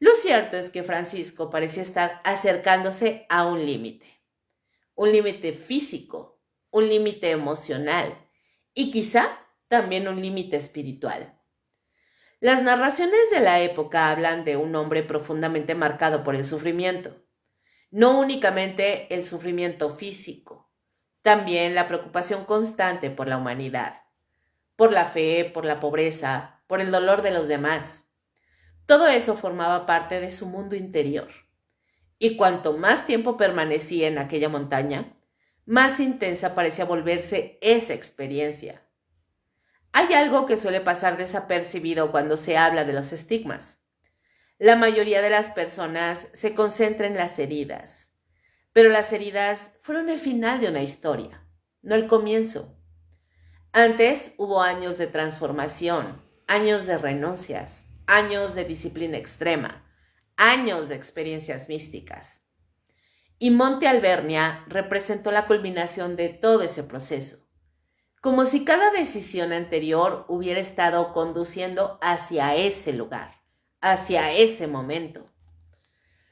Lo cierto es que Francisco parecía estar acercándose a un límite físico, un límite emocional y quizá también un límite espiritual. Las narraciones de la época hablan de un hombre profundamente marcado por el sufrimiento, no únicamente el sufrimiento físico, también la preocupación constante por la humanidad, por la fe, por la pobreza, por el dolor de los demás. Todo eso formaba parte de su mundo interior. Y cuanto más tiempo permanecía en aquella montaña, más intensa parecía volverse esa experiencia. Hay algo que suele pasar desapercibido cuando se habla de los estigmas. La mayoría de las personas se concentra en las heridas, Pero las heridas fueron el final de una historia, no el comienzo. Antes hubo años de transformación, años de renuncias, años de disciplina extrema, años de experiencias místicas. Y Monte Alvernia representó la culminación de todo ese proceso, como si cada decisión anterior hubiera estado conduciendo hacia ese lugar, hacia ese momento.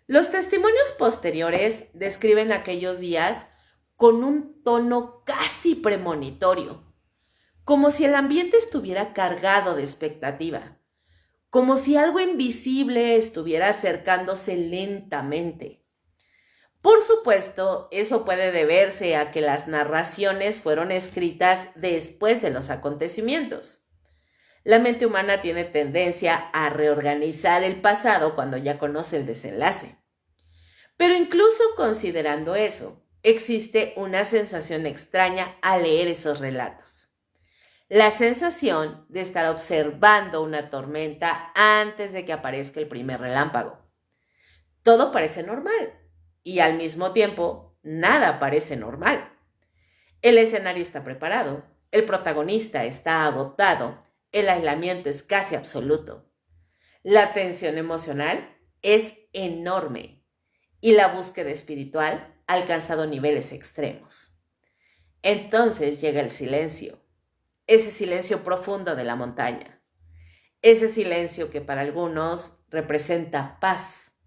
Los testimonios posteriores describen aquellos días con un tono casi premonitorio, como si el ambiente estuviera cargado de expectativa, como si algo invisible estuviera acercándose lentamente. Por supuesto, eso puede deberse a que las narraciones fueron escritas después de los acontecimientos. La mente humana tiene tendencia a reorganizar el pasado cuando ya conoce el desenlace. Pero incluso considerando eso, existe una sensación extraña al leer esos relatos. La sensación de estar observando una tormenta antes de que aparezca el primer relámpago. Todo parece normal y al mismo tiempo nada parece normal. El escenario está preparado, el protagonista está agotado, el aislamiento es casi absoluto. La tensión emocional es enorme y la búsqueda espiritual ha alcanzado niveles extremos. Entonces llega el silencio, ese silencio profundo de la montaña, ese silencio que para algunos representa paz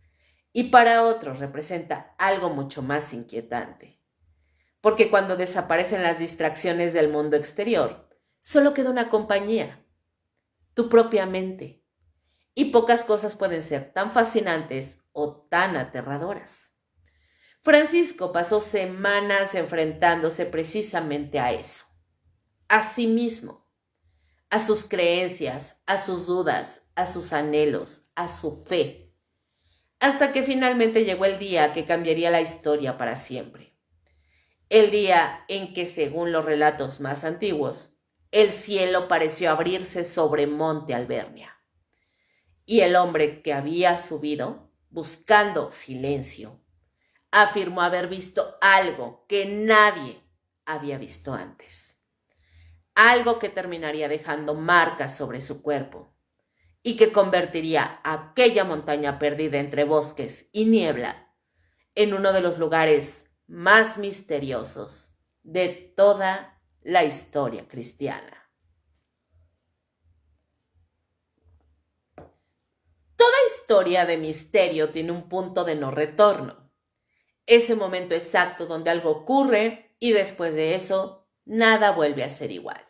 y para otros representa algo mucho más inquietante. Porque cuando desaparecen las distracciones del mundo exterior, solo queda una compañía, tu propia mente. Y pocas cosas pueden ser tan fascinantes o tan aterradoras. Francisco pasó semanas enfrentándose precisamente a eso, a sí mismo, a sus creencias, a sus dudas, a sus anhelos, a su fe, hasta que finalmente llegó el día que cambiaría la historia para siempre. El día en que, según los relatos más antiguos, el cielo pareció abrirse sobre Monte Alvernia. Y el hombre que había subido, buscando silencio, afirmó haber visto algo que nadie había visto antes. Algo que terminaría dejando marcas sobre su cuerpo y que convertiría aquella montaña perdida entre bosques y niebla en uno de los lugares más misteriosos de toda la historia cristiana. Toda historia de misterio tiene un punto de no retorno, ese momento exacto donde algo ocurre y después de eso nada vuelve a ser igual.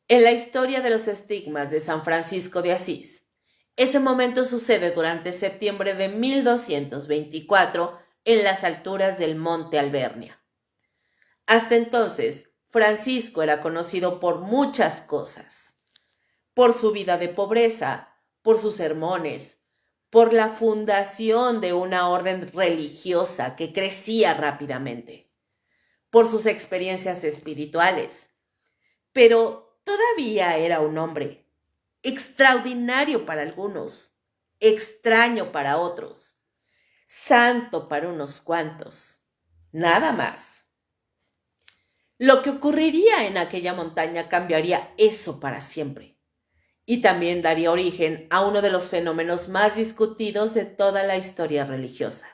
En la historia de los estigmas de San Francisco de Asís, ese momento sucede durante septiembre de 1224 en las alturas del Monte Alvernia. Hasta entonces, Francisco era conocido por muchas cosas, por su vida de pobreza, por sus sermones, por la fundación de una orden religiosa que crecía rápidamente, por sus experiencias espirituales. Pero todavía era un hombre, extraordinario para algunos, extraño para otros, santo para unos cuantos, nada más. Lo que ocurriría en aquella montaña cambiaría eso para siempre. Y también daría origen a uno de los fenómenos más discutidos de toda la historia religiosa.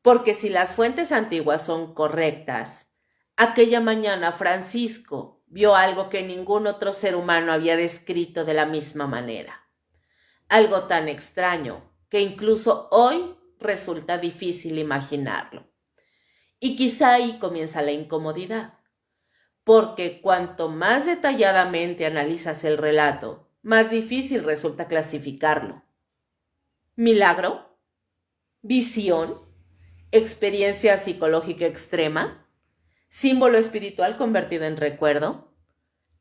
Porque si las fuentes antiguas son correctas, aquella mañana Francisco vio algo que ningún otro ser humano había descrito de la misma manera. Algo tan extraño que incluso hoy resulta difícil imaginarlo. Y quizá ahí comienza la incomodidad. Porque cuanto más detalladamente analizas el relato, más difícil resulta clasificarlo. ¿Milagro? ¿Visión? ¿Experiencia psicológica extrema? ¿Símbolo espiritual convertido en recuerdo?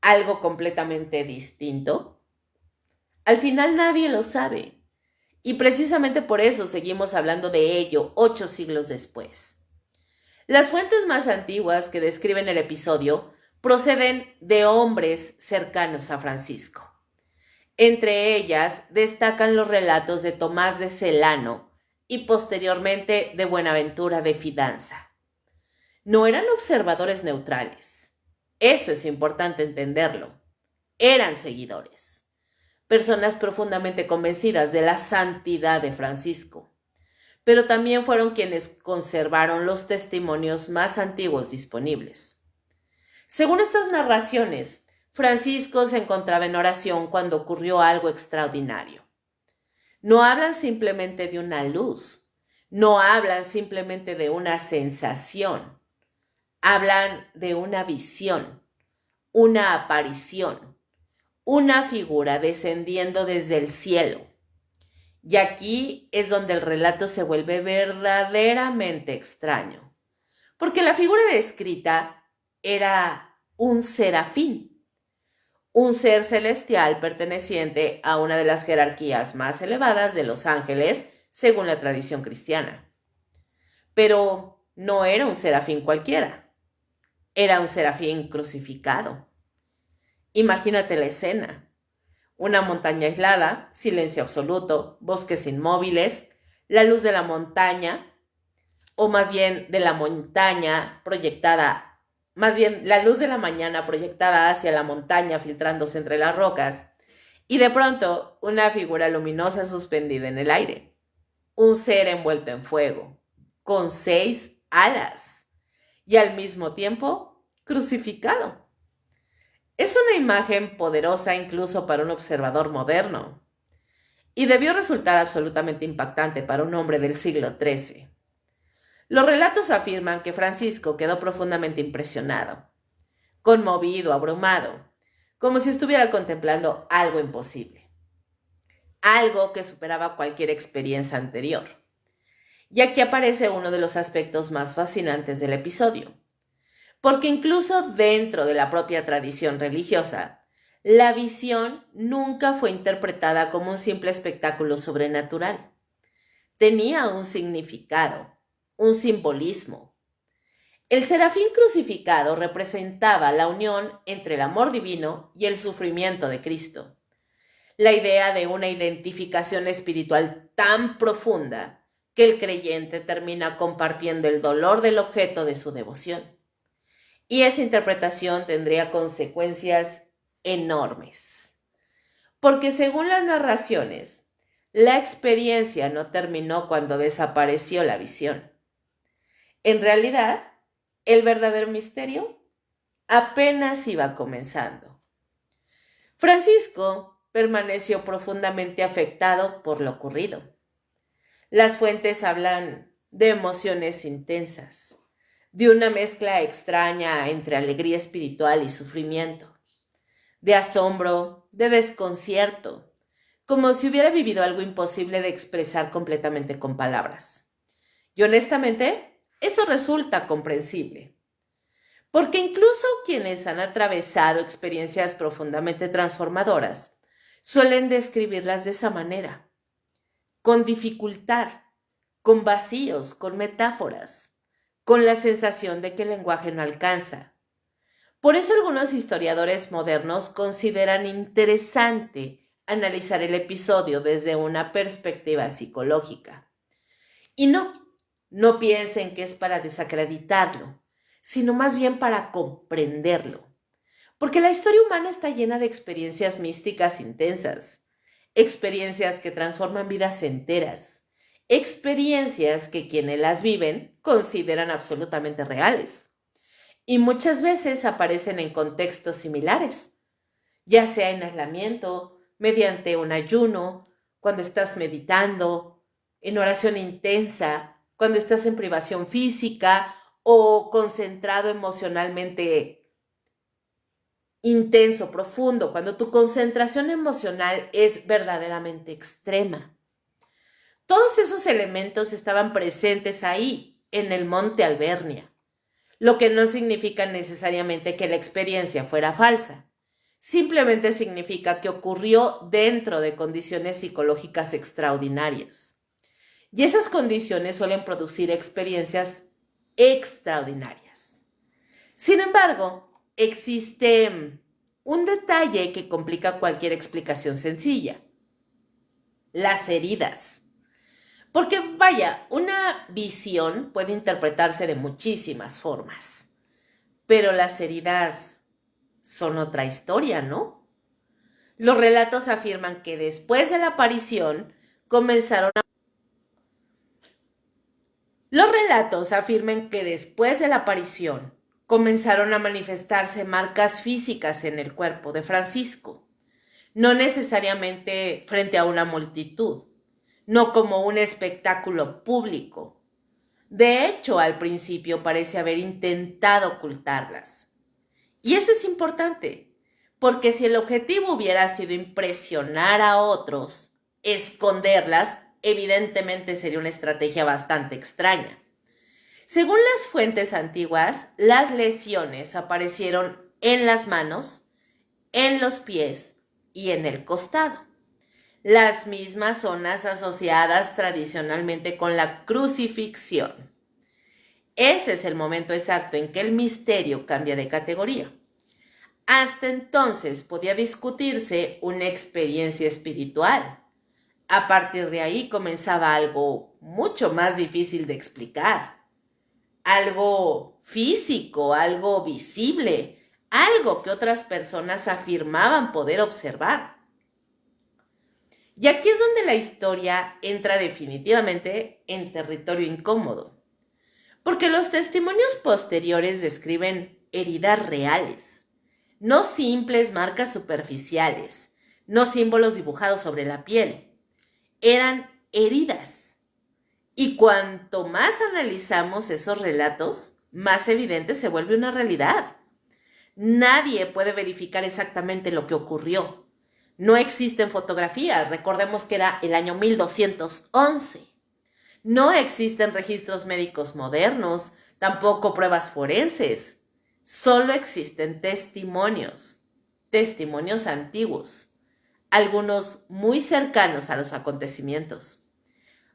¿Algo completamente distinto? Al final nadie lo sabe. Y precisamente por eso seguimos hablando de ello 8 siglos después. Las fuentes más antiguas que describen el episodio proceden de hombres cercanos a Francisco. Entre ellas destacan los relatos de Tomás de Celano y posteriormente de Buenaventura de Fidanza. No eran observadores neutrales. Eso es importante entenderlo. Eran seguidores. Personas profundamente convencidas de la santidad de Francisco. Pero también fueron quienes conservaron los testimonios más antiguos disponibles. Según estas narraciones, Francisco se encontraba en oración cuando ocurrió algo extraordinario. No hablan simplemente de una luz, no hablan simplemente de una sensación, hablan de una visión, una aparición, una figura descendiendo desde el cielo. Y aquí es donde el relato se vuelve verdaderamente extraño, porque la figura descrita era un serafín, un ser celestial perteneciente a una de las jerarquías más elevadas de los ángeles, según la tradición cristiana. Pero no era un serafín cualquiera, era un serafín crucificado. Imagínate la escena. Una montaña aislada, silencio absoluto, bosques inmóviles, la luz de la montaña, o más bien de la montaña proyectada, más bien la luz de la mañana proyectada hacia la montaña filtrándose entre las rocas, y de pronto una figura luminosa suspendida en el aire, un ser envuelto en fuego, con 6 alas, y al mismo tiempo crucificado. Es una imagen poderosa incluso para un observador moderno, y debió resultar absolutamente impactante para un hombre del siglo XIII. Los relatos afirman que Francisco quedó profundamente impresionado, conmovido, abrumado, como si estuviera contemplando algo imposible, algo que superaba cualquier experiencia anterior. Y aquí aparece uno de los aspectos más fascinantes del episodio. Porque incluso dentro de la propia tradición religiosa, la visión nunca fue interpretada como un simple espectáculo sobrenatural. Tenía un significado, un simbolismo. El serafín crucificado representaba la unión entre el amor divino y el sufrimiento de Cristo. La idea de una identificación espiritual tan profunda que el creyente termina compartiendo el dolor del objeto de su devoción. Y esa interpretación tendría consecuencias enormes. Porque según las narraciones, la experiencia no terminó cuando desapareció la visión. En realidad, el verdadero misterio apenas iba comenzando. Francisco permaneció profundamente afectado por lo ocurrido. Las fuentes hablan de emociones intensas, de una mezcla extraña entre alegría espiritual y sufrimiento, de asombro, de desconcierto, como si hubiera vivido algo imposible de expresar completamente con palabras. Y honestamente, eso resulta comprensible, porque incluso quienes han atravesado experiencias profundamente transformadoras suelen describirlas de esa manera, con dificultad, con vacíos, con metáforas, con la sensación de que el lenguaje no alcanza. Por eso algunos historiadores modernos consideran interesante analizar el episodio desde una perspectiva psicológica. Y no piensen que es para desacreditarlo, sino más bien para comprenderlo. Porque la historia humana está llena de experiencias místicas intensas, experiencias que transforman vidas enteras, experiencias que quienes las viven consideran absolutamente reales. Y muchas veces aparecen en contextos similares, ya sea en aislamiento, mediante un ayuno, cuando estás meditando, en oración intensa, cuando estás en privación física o concentrado emocionalmente intenso, profundo, cuando tu concentración emocional es verdaderamente extrema. Todos esos elementos estaban presentes ahí, en el Monte Albernia, lo que no significa necesariamente que la experiencia fuera falsa. Simplemente significa que ocurrió dentro de condiciones psicológicas extraordinarias. Y esas condiciones suelen producir experiencias extraordinarias. Sin embargo, existe un detalle que complica cualquier explicación sencilla: las heridas. Porque vaya, una visión puede interpretarse de muchísimas formas, pero las heridas son otra historia, ¿no? Los relatos afirman que después de la aparición comenzaron a... Los relatos afirman que después de la aparición comenzaron a manifestarse marcas físicas en el cuerpo de Francisco, no necesariamente frente a una multitud, no como un espectáculo público. De hecho, al principio parece haber intentado ocultarlas. Y eso es importante, porque si el objetivo hubiera sido impresionar a otros, esconderlas, evidentemente sería una estrategia bastante extraña. Según las fuentes antiguas, las lesiones aparecieron en las manos, en los pies y en el costado, las mismas zonas asociadas tradicionalmente con la crucifixión. Ese es el momento exacto en que el misterio cambia de categoría. Hasta entonces podía discutirse una experiencia espiritual. A partir de ahí comenzaba algo mucho más difícil de explicar. Algo físico, algo visible, algo que otras personas afirmaban poder observar. Y aquí es donde la historia entra definitivamente en territorio incómodo, porque los testimonios posteriores describen heridas reales, no simples marcas superficiales, no símbolos dibujados sobre la piel, eran heridas. Y cuanto más analizamos esos relatos, más evidente se vuelve una realidad. Nadie puede verificar exactamente lo que ocurrió. No existen fotografías, recordemos que era el año 1211. No existen registros médicos modernos, tampoco pruebas forenses. Solo existen testimonios, testimonios antiguos, algunos muy cercanos a los acontecimientos,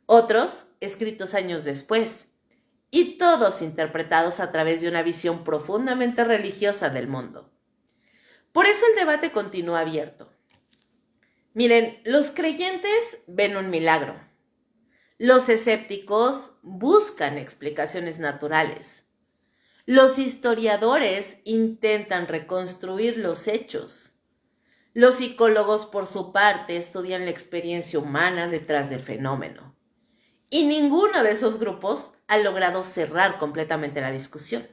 otros escritos años después, y todos interpretados a través de una visión profundamente religiosa del mundo. Por eso el debate continúa abierto. Miren, los creyentes ven un milagro. Los escépticos buscan explicaciones naturales. Los historiadores intentan reconstruir los hechos. Los psicólogos, por su parte, estudian la experiencia humana detrás del fenómeno. Y ninguno de esos grupos ha logrado cerrar completamente la discusión.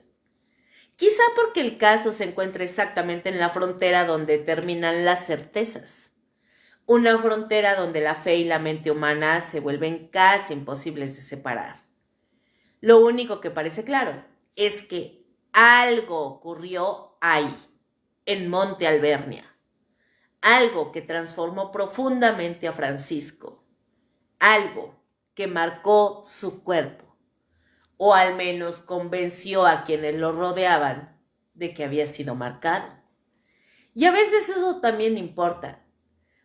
Quizá porque el caso se encuentra exactamente en la frontera donde terminan las certezas. Una frontera donde la fe y la mente humana se vuelven casi imposibles de separar. Lo único que parece claro es que algo ocurrió ahí, en Monte Alvernia. Algo que transformó profundamente a Francisco. Algo que marcó su cuerpo, o al menos convenció a quienes lo rodeaban de que había sido marcado. Y a veces eso también importa,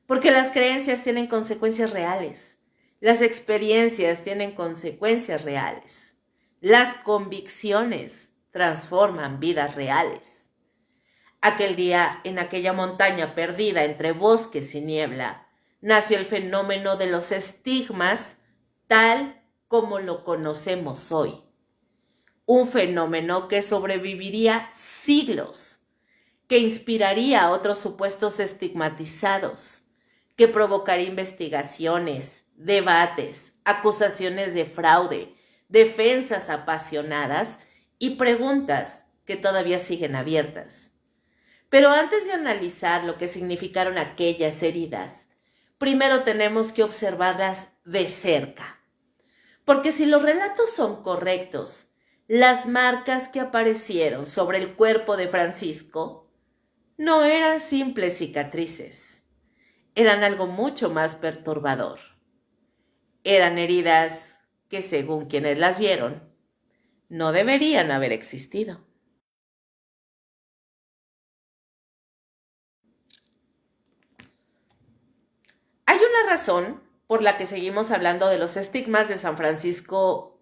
porque las creencias tienen consecuencias reales, las experiencias tienen consecuencias reales, las convicciones transforman vidas reales. Aquel día, en aquella montaña perdida entre bosques y niebla, nació el fenómeno de los estigmas tal como lo conocemos hoy. Un fenómeno que sobreviviría siglos, que inspiraría a otros supuestos estigmatizados, que provocaría investigaciones, debates, acusaciones de fraude, defensas apasionadas y preguntas que todavía siguen abiertas. Pero antes de analizar lo que significaron aquellas heridas, primero tenemos que observarlas de cerca. Porque si los relatos son correctos, las marcas que aparecieron sobre el cuerpo de Francisco no eran simples cicatrices, eran algo mucho más perturbador. Eran heridas que, según quienes las vieron, no deberían haber existido. Hay una razón por la que seguimos hablando de los estigmas de San Francisco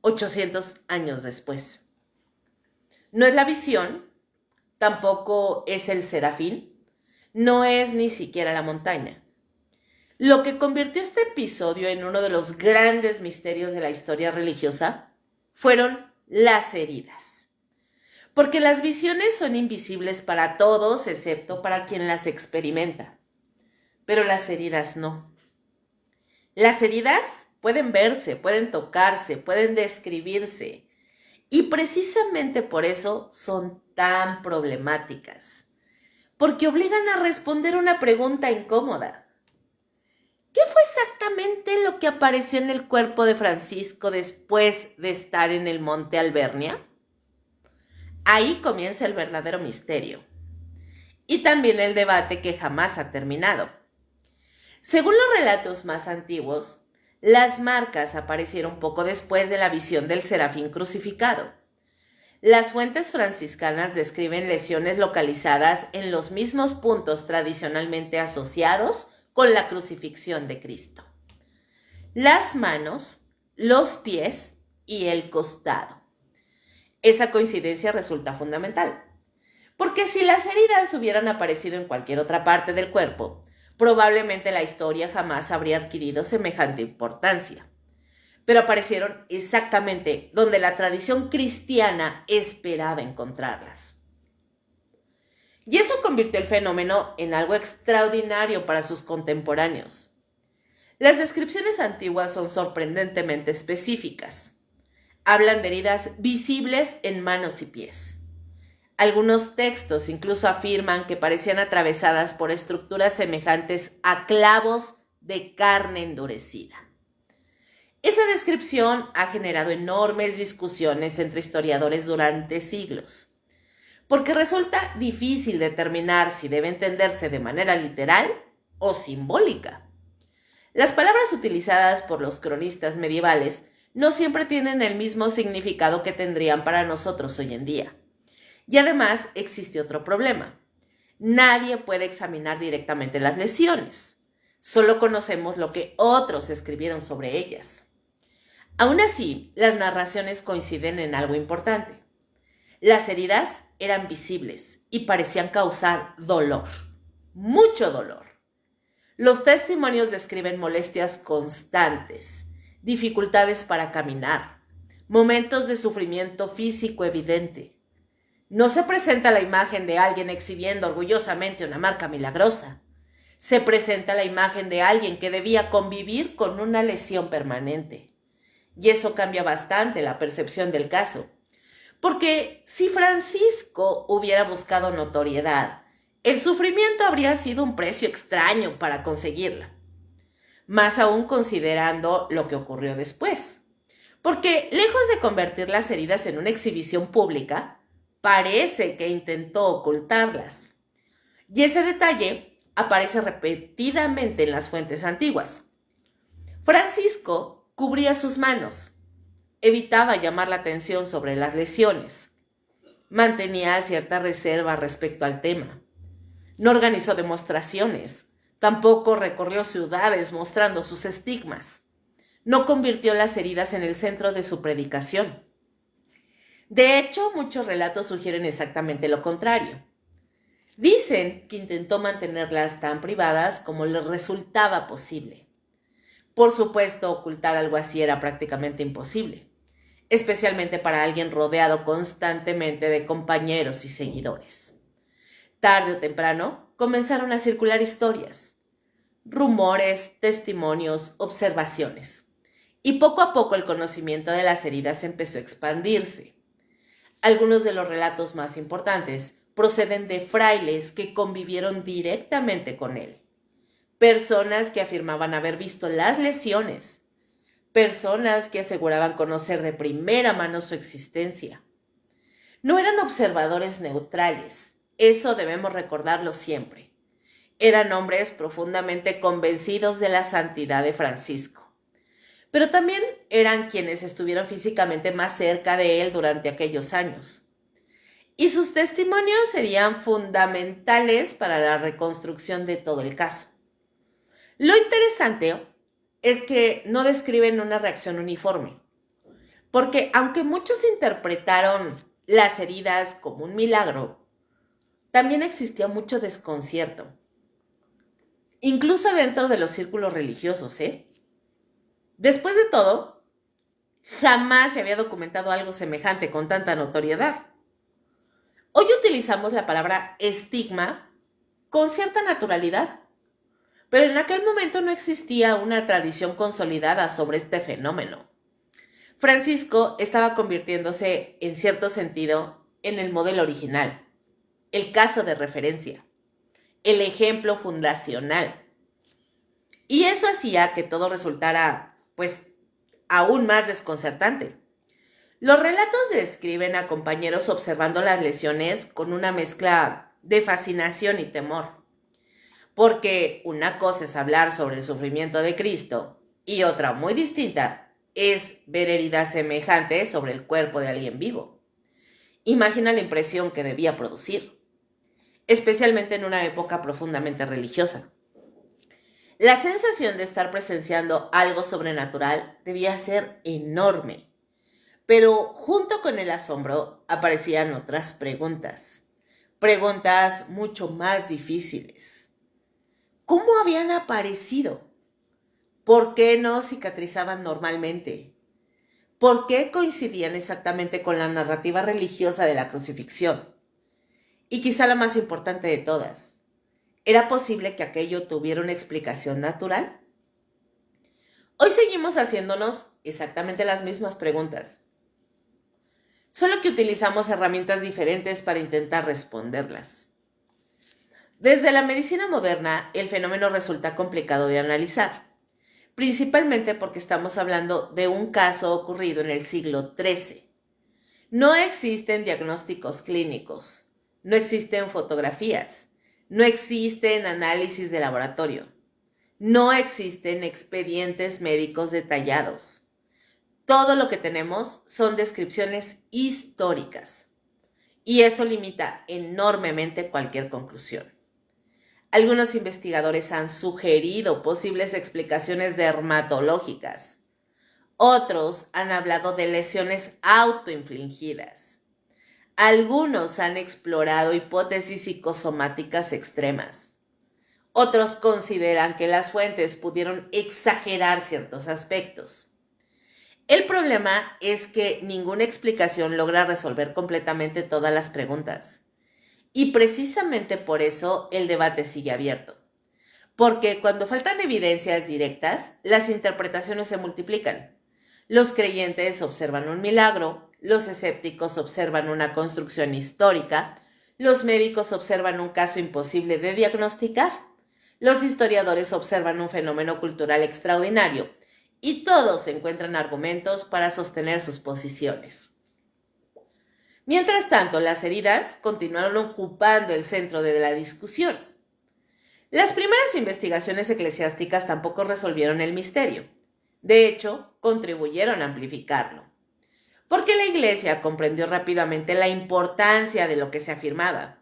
800 años después. No es la visión, tampoco es el serafín, no es ni siquiera la montaña. Lo que convirtió este episodio en uno de los grandes misterios de la historia religiosa fueron las heridas. Porque las visiones son invisibles para todos excepto para quien las experimenta. Pero las heridas no. Las heridas pueden verse, pueden tocarse, pueden describirse. Y precisamente por eso son tan problemáticas. Porque obligan a responder una pregunta incómoda. ¿Qué fue exactamente lo que apareció en el cuerpo de Francisco después de estar en el monte Albernia? Ahí comienza el verdadero misterio. Y también el debate que jamás ha terminado. Según los relatos más antiguos, las marcas aparecieron poco después de la visión del serafín crucificado. Las fuentes franciscanas describen lesiones localizadas en los mismos puntos tradicionalmente asociados con la crucifixión de Cristo: las manos, los pies y el costado. Esa coincidencia resulta fundamental, porque si las heridas hubieran aparecido en cualquier otra parte del cuerpo, probablemente la historia jamás habría adquirido semejante importancia. Pero aparecieron exactamente donde la tradición cristiana esperaba encontrarlas. Y eso convirtió el fenómeno en algo extraordinario para sus contemporáneos. Las descripciones antiguas son sorprendentemente específicas. Hablan de heridas visibles en manos y pies. Algunos textos incluso afirman que parecían atravesadas por estructuras semejantes a clavos de carne endurecida. Esa descripción ha generado enormes discusiones entre historiadores durante siglos, porque resulta difícil determinar si debe entenderse de manera literal o simbólica. Las palabras utilizadas por los cronistas medievales no siempre tienen el mismo significado que tendrían para nosotros hoy en día. Y además existe otro problema. Nadie puede examinar directamente las lesiones. Solo conocemos lo que otros escribieron sobre ellas. Aún así, las narraciones coinciden en algo importante. Las heridas eran visibles y parecían causar dolor, mucho dolor. Los testimonios describen molestias constantes, dificultades para caminar, momentos de sufrimiento físico evidente. No se presenta la imagen de alguien exhibiendo orgullosamente una marca milagrosa. Se presenta la imagen de alguien que debía convivir con una lesión permanente. Y eso cambia bastante la percepción del caso. Porque si Francisco hubiera buscado notoriedad, el sufrimiento habría sido un precio extraño para conseguirla. Más aún considerando lo que ocurrió después. Porque lejos de convertir las heridas en una exhibición pública, parece que intentó ocultarlas. Y ese detalle aparece repetidamente en las fuentes antiguas. Francisco cubría sus manos. Evitaba llamar la atención sobre las lesiones. Mantenía cierta reserva respecto al tema. No organizó demostraciones. Tampoco recorrió ciudades mostrando sus estigmas. No convirtió las heridas en el centro de su predicación. De hecho, muchos relatos sugieren exactamente lo contrario. Dicen que intentó mantenerlas tan privadas como le resultaba posible. Por supuesto, ocultar algo así era prácticamente imposible, especialmente para alguien rodeado constantemente de compañeros y seguidores. Tarde o temprano, comenzaron a circular historias, rumores, testimonios, observaciones, y poco a poco el conocimiento de las heridas empezó a expandirse. Algunos de los relatos más importantes proceden de frailes que convivieron directamente con él, personas que afirmaban haber visto las lesiones, personas que aseguraban conocer de primera mano su existencia. No eran observadores neutrales, eso debemos recordarlo siempre. Eran hombres profundamente convencidos de la santidad de Francisco, pero también eran quienes estuvieron físicamente más cerca de él durante aquellos años. Y sus testimonios serían fundamentales para la reconstrucción de todo el caso. Lo interesante es que no describen una reacción uniforme, porque aunque muchos interpretaron las heridas como un milagro, también existía mucho desconcierto. incluso dentro de los círculos religiosos, ¿eh? Después de todo, jamás se había documentado algo semejante con tanta notoriedad. Hoy utilizamos la palabra estigma con cierta naturalidad, pero en aquel momento no existía una tradición consolidada sobre este fenómeno. Francisco estaba convirtiéndose, en cierto sentido, en el modelo original, el caso de referencia, el ejemplo fundacional. Y eso hacía que todo resultara, pues, aún más desconcertante. Los relatos describen a compañeros observando las lesiones con una mezcla de fascinación y temor. Porque una cosa es hablar sobre el sufrimiento de Cristo y otra muy distinta es ver heridas semejantes sobre el cuerpo de alguien vivo. Imagina la impresión que debía producir, especialmente en una época profundamente religiosa. La sensación de estar presenciando algo sobrenatural debía ser enorme, pero junto con el asombro aparecían otras preguntas, preguntas mucho más difíciles. ¿Cómo habían aparecido? ¿Por qué no cicatrizaban normalmente? ¿Por qué coincidían exactamente con la narrativa religiosa de la crucifixión? Y quizá la más importante de todas, ¿era posible que aquello tuviera una explicación natural? Hoy seguimos haciéndonos exactamente las mismas preguntas, solo que utilizamos herramientas diferentes para intentar responderlas. Desde la medicina moderna, el fenómeno resulta complicado de analizar, principalmente porque estamos hablando de un caso ocurrido en el siglo XIII. No existen diagnósticos clínicos, no existen fotografías, no existen análisis de laboratorio, no existen expedientes médicos detallados. Todo lo que tenemos son descripciones históricas, y eso limita enormemente cualquier conclusión. Algunos investigadores han sugerido posibles explicaciones dermatológicas. Otros han hablado de lesiones autoinfligidas. Algunos han explorado hipótesis psicosomáticas extremas. Otros consideran que las fuentes pudieron exagerar ciertos aspectos. El problema es que ninguna explicación logra resolver completamente todas las preguntas. Y precisamente por eso el debate sigue abierto. Porque cuando faltan evidencias directas, las interpretaciones se multiplican. Los creyentes observan un milagro, los escépticos observan una construcción histórica, los médicos observan un caso imposible de diagnosticar, los historiadores observan un fenómeno cultural extraordinario, y todos encuentran argumentos para sostener sus posiciones. Mientras tanto, las heridas continuaron ocupando el centro de la discusión. Las primeras investigaciones eclesiásticas tampoco resolvieron el misterio. De hecho, contribuyeron a amplificarlo. Porque la Iglesia comprendió rápidamente la importancia de lo que se afirmaba.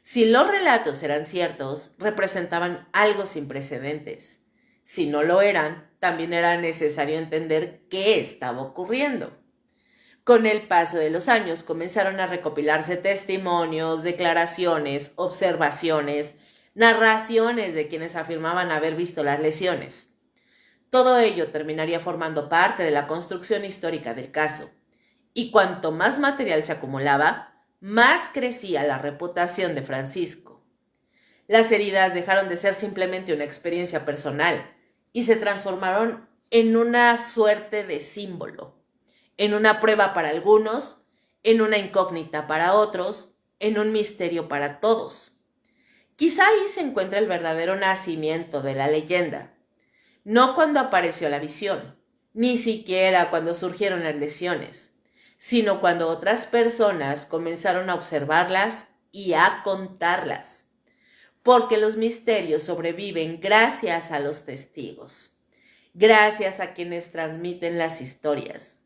Si los relatos eran ciertos, representaban algo sin precedentes. Si no lo eran, también era necesario entender qué estaba ocurriendo. Con el paso de los años comenzaron a recopilarse testimonios, declaraciones, observaciones, narraciones de quienes afirmaban haber visto las lesiones. Todo ello terminaría formando parte de la construcción histórica del caso. Y cuanto más material se acumulaba, más crecía la reputación de Francisco. Las heridas dejaron de ser simplemente una experiencia personal y se transformaron en una suerte de símbolo. En una prueba para algunos, en una incógnita para otros, en un misterio para todos. Quizá ahí se encuentra el verdadero nacimiento de la leyenda. No cuando apareció la visión, ni siquiera cuando surgieron las lesiones, sino cuando otras personas comenzaron a observarlas y a contarlas. Porque los misterios sobreviven gracias a los testigos, gracias a quienes transmiten las historias.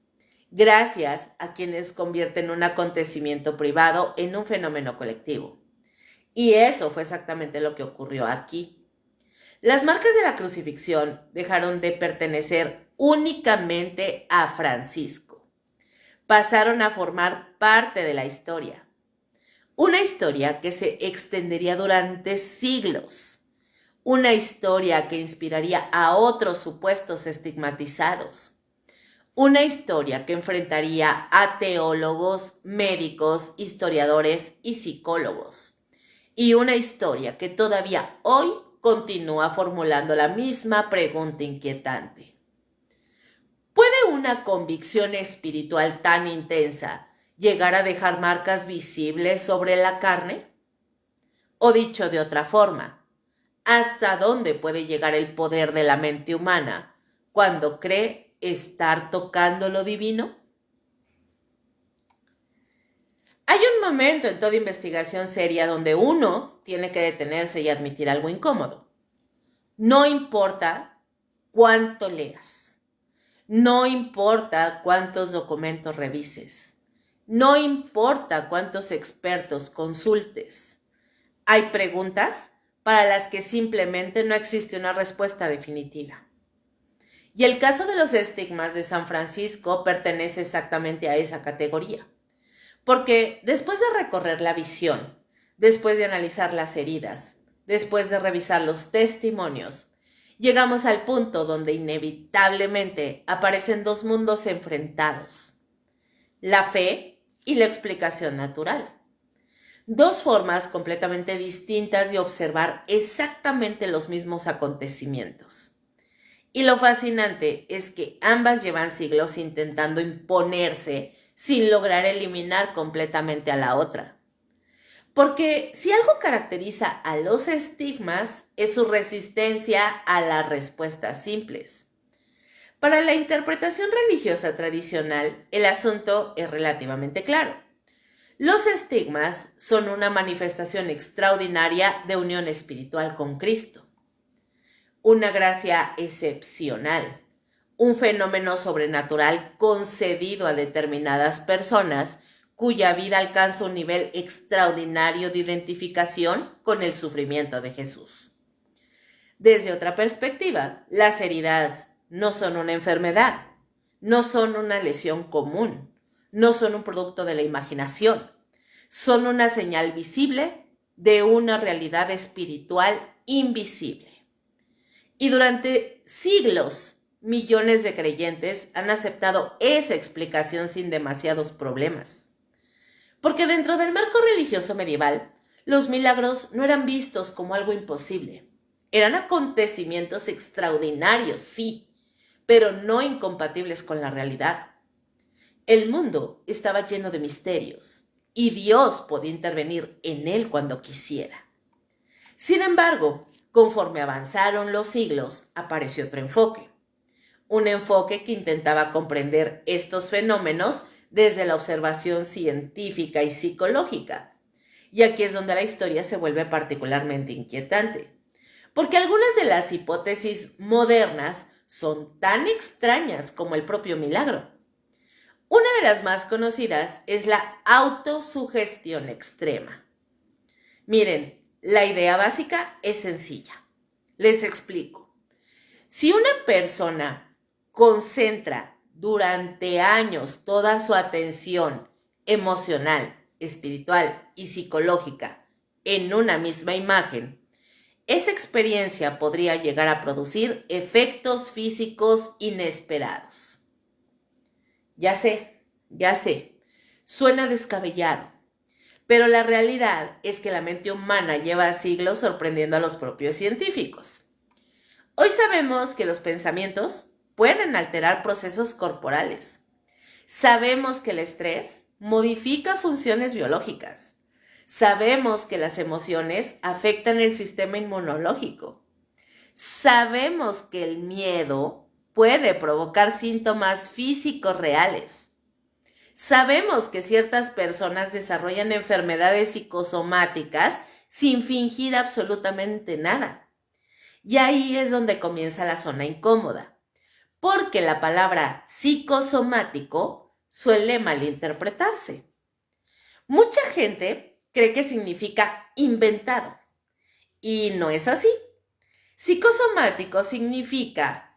Gracias a quienes convierten un acontecimiento privado en un fenómeno colectivo. Y eso fue exactamente lo que ocurrió aquí. Las marcas de la crucifixión dejaron de pertenecer únicamente a Francisco. Pasaron a formar parte de la historia. Una historia que se extendería durante siglos. una historia que inspiraría a otros supuestos estigmatizados, una historia que enfrentaría a teólogos, médicos, historiadores y psicólogos, y una historia que todavía hoy continúa formulando la misma pregunta inquietante. ¿Puede una convicción espiritual tan intensa llegar a dejar marcas visibles sobre la carne? O dicho de otra forma, ¿hasta dónde puede llegar el poder de la mente humana cuando cree estar tocando lo divino? Hay un momento en toda investigación seria donde uno tiene que detenerse y admitir algo incómodo. No importa cuánto leas, no importa cuántos documentos revises, no importa cuántos expertos consultes. Hay preguntas para las que simplemente no existe una respuesta definitiva. Y el caso de los estigmas de San Francisco pertenece exactamente a esa categoría. Porque después de recorrer la visión, después de analizar las heridas, después de revisar los testimonios, llegamos al punto donde inevitablemente aparecen dos mundos enfrentados: la fe y la explicación natural. Dos formas completamente distintas de observar exactamente los mismos acontecimientos. Y lo fascinante es que ambas llevan siglos intentando imponerse sin lograr eliminar completamente a la otra. Porque si algo caracteriza a los estigmas es su resistencia a las respuestas simples. Para la interpretación religiosa tradicional, el asunto es relativamente claro. Los estigmas son una manifestación extraordinaria de unión espiritual con Cristo, una gracia excepcional, un fenómeno sobrenatural concedido a determinadas personas cuya vida alcanza un nivel extraordinario de identificación con el sufrimiento de Jesús. Desde otra perspectiva, las heridas no son una enfermedad, no son una lesión común, no son un producto de la imaginación, son una señal visible de una realidad espiritual invisible. Y durante siglos, millones de creyentes han aceptado esa explicación sin demasiados problemas. Porque dentro del marco religioso medieval, los milagros no eran vistos como algo imposible. Eran acontecimientos extraordinarios, sí, pero no incompatibles con la realidad. El mundo estaba lleno de misterios y Dios podía intervenir en él cuando quisiera. Sin embargo, conforme avanzaron los siglos, apareció otro enfoque. Un enfoque que intentaba comprender estos fenómenos desde la observación científica y psicológica. Y aquí es donde la historia se vuelve particularmente inquietante, porque algunas de las hipótesis modernas son tan extrañas como el propio milagro. Una de las más conocidas es la autosugestión extrema. Miren, la idea básica es sencilla. Les explico. Si una persona concentra durante años toda su atención emocional, espiritual y psicológica en una misma imagen, esa experiencia podría llegar a producir efectos físicos inesperados. Ya sé, suena descabellado, pero la realidad es que la mente humana lleva siglos sorprendiendo a los propios científicos. Hoy sabemos que los pensamientos pueden alterar procesos corporales. Sabemos que el estrés modifica funciones biológicas. Sabemos que las emociones afectan el sistema inmunológico. Sabemos que el miedo puede provocar síntomas físicos reales. Sabemos que ciertas personas desarrollan enfermedades psicosomáticas sin fingir absolutamente nada. Y ahí es donde comienza la zona incómoda, porque la palabra psicosomático suele malinterpretarse. Mucha gente cree que significa inventado, y no es así. Psicosomático significa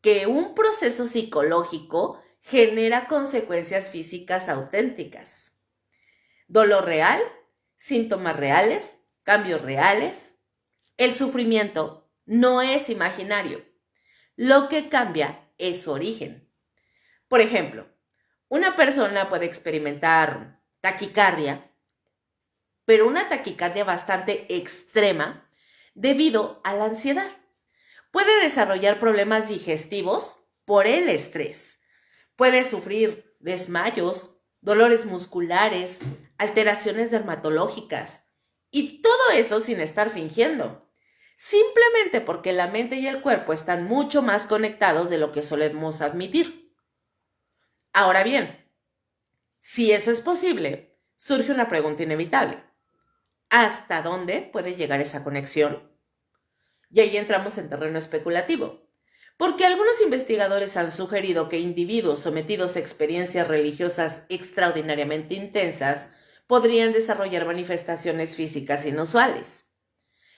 que un proceso psicológico genera consecuencias físicas auténticas. Dolor real, síntomas reales, cambios reales. El sufrimiento no es imaginario. Lo que cambia es su origen. Por ejemplo, una persona puede experimentar taquicardia, pero una taquicardia bastante extrema debido a la ansiedad. Puede desarrollar problemas digestivos por el estrés. Puede sufrir desmayos, dolores musculares, alteraciones dermatológicas y todo eso sin estar fingiendo. Simplemente porque la mente y el cuerpo están mucho más conectados de lo que solemos admitir. Ahora bien, si eso es posible, surge una pregunta inevitable. ¿Hasta dónde puede llegar esa conexión? Y ahí entramos en terreno especulativo, porque algunos investigadores han sugerido que individuos sometidos a experiencias religiosas extraordinariamente intensas podrían desarrollar manifestaciones físicas inusuales.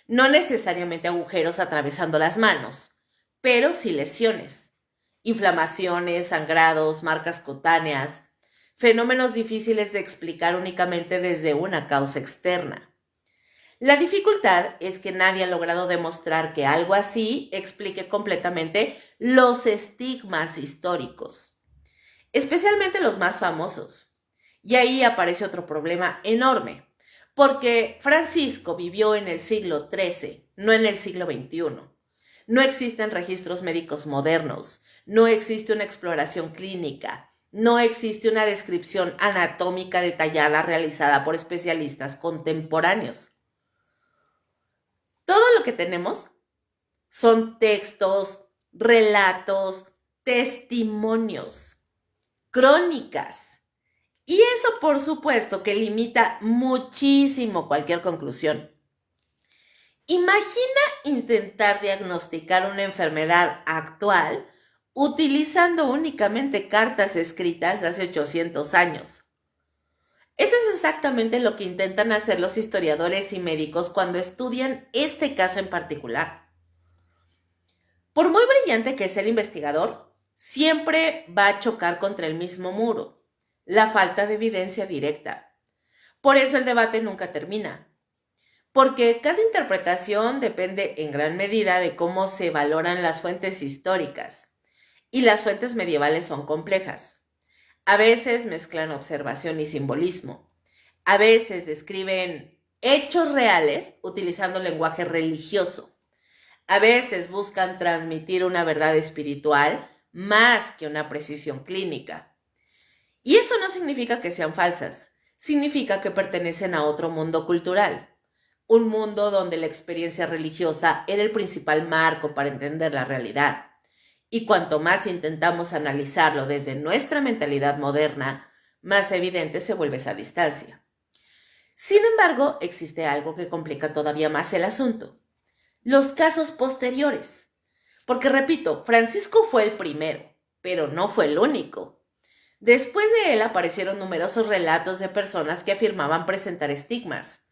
No necesariamente agujeros atravesando las manos, pero sí lesiones, inflamaciones, sangrados, marcas cutáneas, fenómenos difíciles de explicar únicamente desde una causa externa. La dificultad es que nadie ha logrado demostrar que algo así explique completamente los estigmas históricos, especialmente los más famosos. Y ahí aparece otro problema enorme, porque Francisco vivió en el siglo XIII, no en el siglo XXI. No existen registros médicos modernos, no existe una exploración clínica, no existe una descripción anatómica detallada realizada por especialistas contemporáneos. Todo lo que tenemos son textos, relatos, testimonios, crónicas. Y eso, por supuesto, que limita muchísimo cualquier conclusión. Imagina intentar diagnosticar una enfermedad actual utilizando únicamente cartas escritas de hace 800 años. Eso es exactamente lo que intentan hacer los historiadores y médicos cuando estudian este caso en particular. Por muy brillante que sea el investigador, siempre va a chocar contra el mismo muro, la falta de evidencia directa. Por eso el debate nunca termina, porque cada interpretación depende en gran medida de cómo se valoran las fuentes históricas, y las fuentes medievales son complejas. A veces mezclan observación y simbolismo. A veces describen hechos reales utilizando lenguaje religioso. A veces buscan transmitir una verdad espiritual más que una precisión clínica. Y eso no significa que sean falsas, significa que pertenecen a otro mundo cultural. Un mundo donde la experiencia religiosa era el principal marco para entender la realidad. Y cuanto más intentamos analizarlo desde nuestra mentalidad moderna, más evidente se vuelve esa distancia. Sin embargo, existe algo que complica todavía más el asunto: los casos posteriores. Porque repito, Francisco fue el primero, pero no fue el único. Después de él aparecieron numerosos relatos de personas que afirmaban presentar estigmas.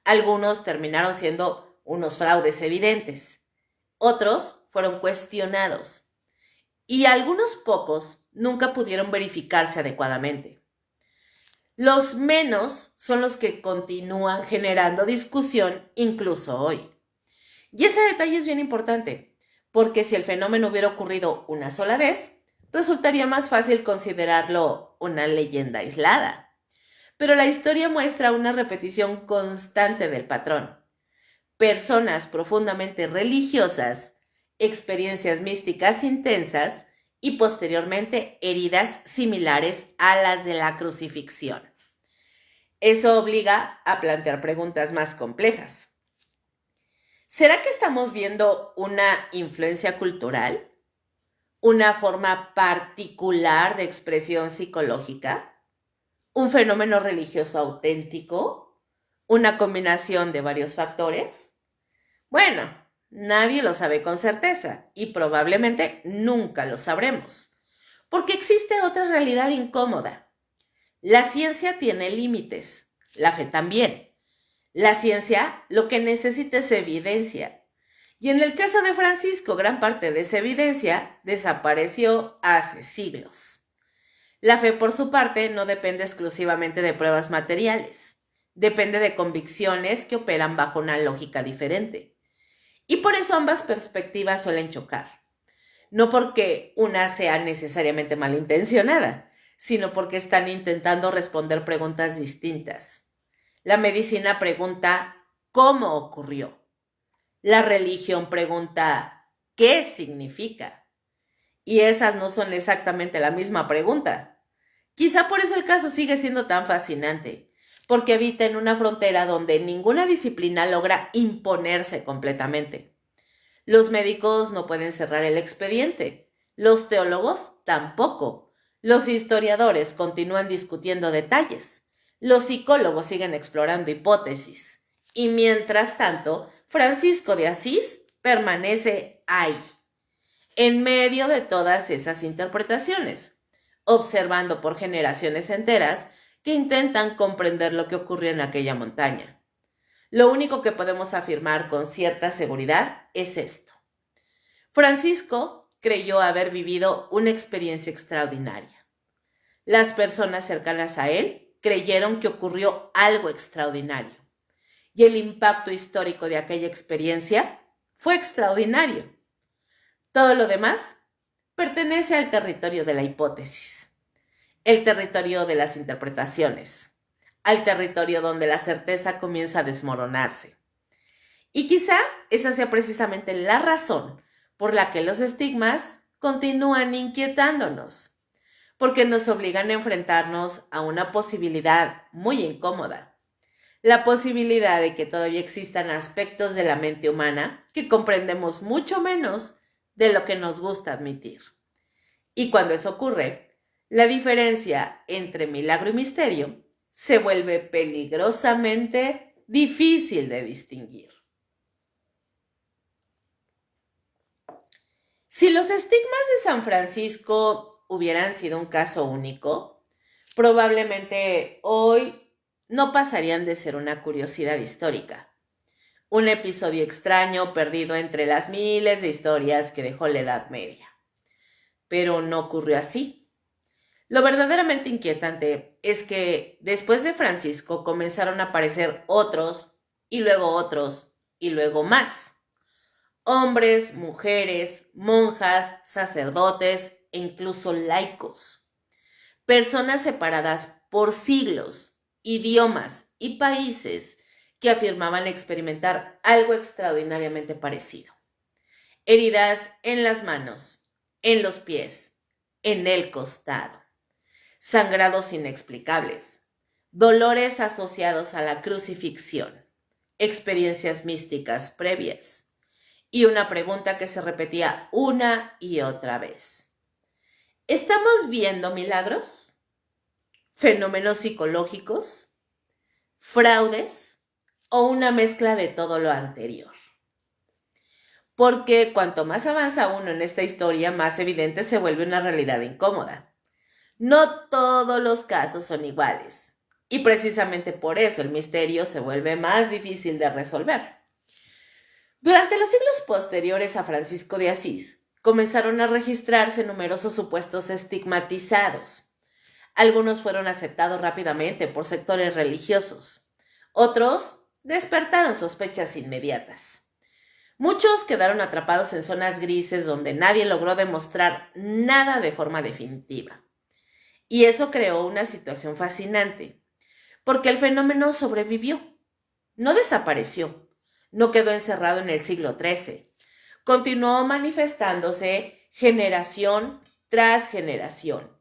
Algunos terminaron siendo unos fraudes evidentes. Otros fueron cuestionados. Y algunos pocos nunca pudieron verificarse adecuadamente. Los menos son los que continúan generando discusión incluso hoy. Y ese detalle es bien importante, porque si el fenómeno hubiera ocurrido una sola vez, resultaría más fácil considerarlo una leyenda aislada. Pero la historia muestra una repetición constante del patrón. Personas profundamente religiosas, experiencias místicas intensas y posteriormente heridas similares a las de la crucifixión. Eso obliga a plantear preguntas más complejas. ¿Será que estamos viendo una influencia cultural? ¿Una forma particular de expresión psicológica? ¿Un fenómeno religioso auténtico? ¿Una combinación de varios factores? Bueno, nadie lo sabe con certeza y probablemente nunca lo sabremos, porque existe otra realidad incómoda. La ciencia tiene límites, la fe también. La ciencia lo que necesita es evidencia. Y en el caso de Francisco, gran parte de esa evidencia desapareció hace siglos. La fe, por su parte, no depende exclusivamente de pruebas materiales. Depende de convicciones que operan bajo una lógica diferente. Y por eso ambas perspectivas suelen chocar. No porque una sea necesariamente malintencionada, sino porque están intentando responder preguntas distintas. La medicina pregunta ¿cómo ocurrió? La religión pregunta ¿qué significa? Y esas no son exactamente la misma pregunta. Quizá por eso el caso sigue siendo tan fascinante, porque habita en una frontera donde ninguna disciplina logra imponerse completamente. Los médicos no pueden cerrar el expediente, los teólogos tampoco, los historiadores continúan discutiendo detalles, los psicólogos siguen explorando hipótesis, y mientras tanto, Francisco de Asís permanece ahí, en medio de todas esas interpretaciones, observando por generaciones enteras que intentan comprender lo que ocurrió en aquella montaña. Lo único que podemos afirmar con cierta seguridad es esto. Francisco creyó haber vivido una experiencia extraordinaria. Las personas cercanas a él creyeron que ocurrió algo extraordinario. Y el impacto histórico de aquella experiencia fue extraordinario. Todo lo demás pertenece al territorio de la hipótesis, el territorio de las interpretaciones, al territorio donde la certeza comienza a desmoronarse. Y quizá esa sea precisamente la razón por la que los estigmas continúan inquietándonos, porque nos obligan a enfrentarnos a una posibilidad muy incómoda, la posibilidad de que todavía existan aspectos de la mente humana que comprendemos mucho menos de lo que nos gusta admitir. Y cuando eso ocurre, la diferencia entre milagro y misterio se vuelve peligrosamente difícil de distinguir. Si los estigmas de San Francisco hubieran sido un caso único, probablemente hoy no pasarían de ser una curiosidad histórica, un episodio extraño perdido entre las miles de historias que dejó la Edad Media. Pero no ocurrió así. Lo verdaderamente inquietante es que después de Francisco comenzaron a aparecer otros, y luego más. Hombres, mujeres, monjas, sacerdotes e incluso laicos. Personas separadas por siglos, idiomas y países que afirmaban experimentar algo extraordinariamente parecido. Heridas en las manos, en los pies, en el costado. Sangrados inexplicables, dolores asociados a la crucifixión, experiencias místicas previas y una pregunta que se repetía una y otra vez. ¿Estamos viendo milagros? ¿Fenómenos psicológicos? ¿Fraudes? ¿O una mezcla de todo lo anterior? Porque cuanto más avanza uno en esta historia, más evidente se vuelve una realidad incómoda. No todos los casos son iguales, y precisamente por eso el misterio se vuelve más difícil de resolver. Durante los siglos posteriores a Francisco de Asís, comenzaron a registrarse numerosos supuestos estigmatizados. Algunos fueron aceptados rápidamente por sectores religiosos, otros despertaron sospechas inmediatas. Muchos quedaron atrapados en zonas grises donde nadie logró demostrar nada de forma definitiva. Y eso creó una situación fascinante, porque el fenómeno sobrevivió, no desapareció, no quedó encerrado en el siglo XIII, continuó manifestándose generación tras generación,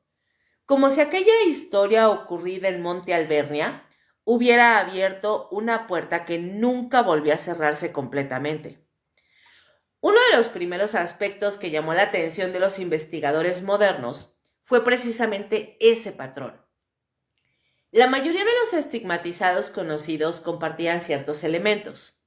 como si aquella historia ocurrida en Monte Alvernia hubiera abierto una puerta que nunca volvió a cerrarse completamente. Uno de los primeros aspectos que llamó la atención de los investigadores modernos fue precisamente ese patrón. La mayoría de los estigmatizados conocidos compartían ciertos elementos: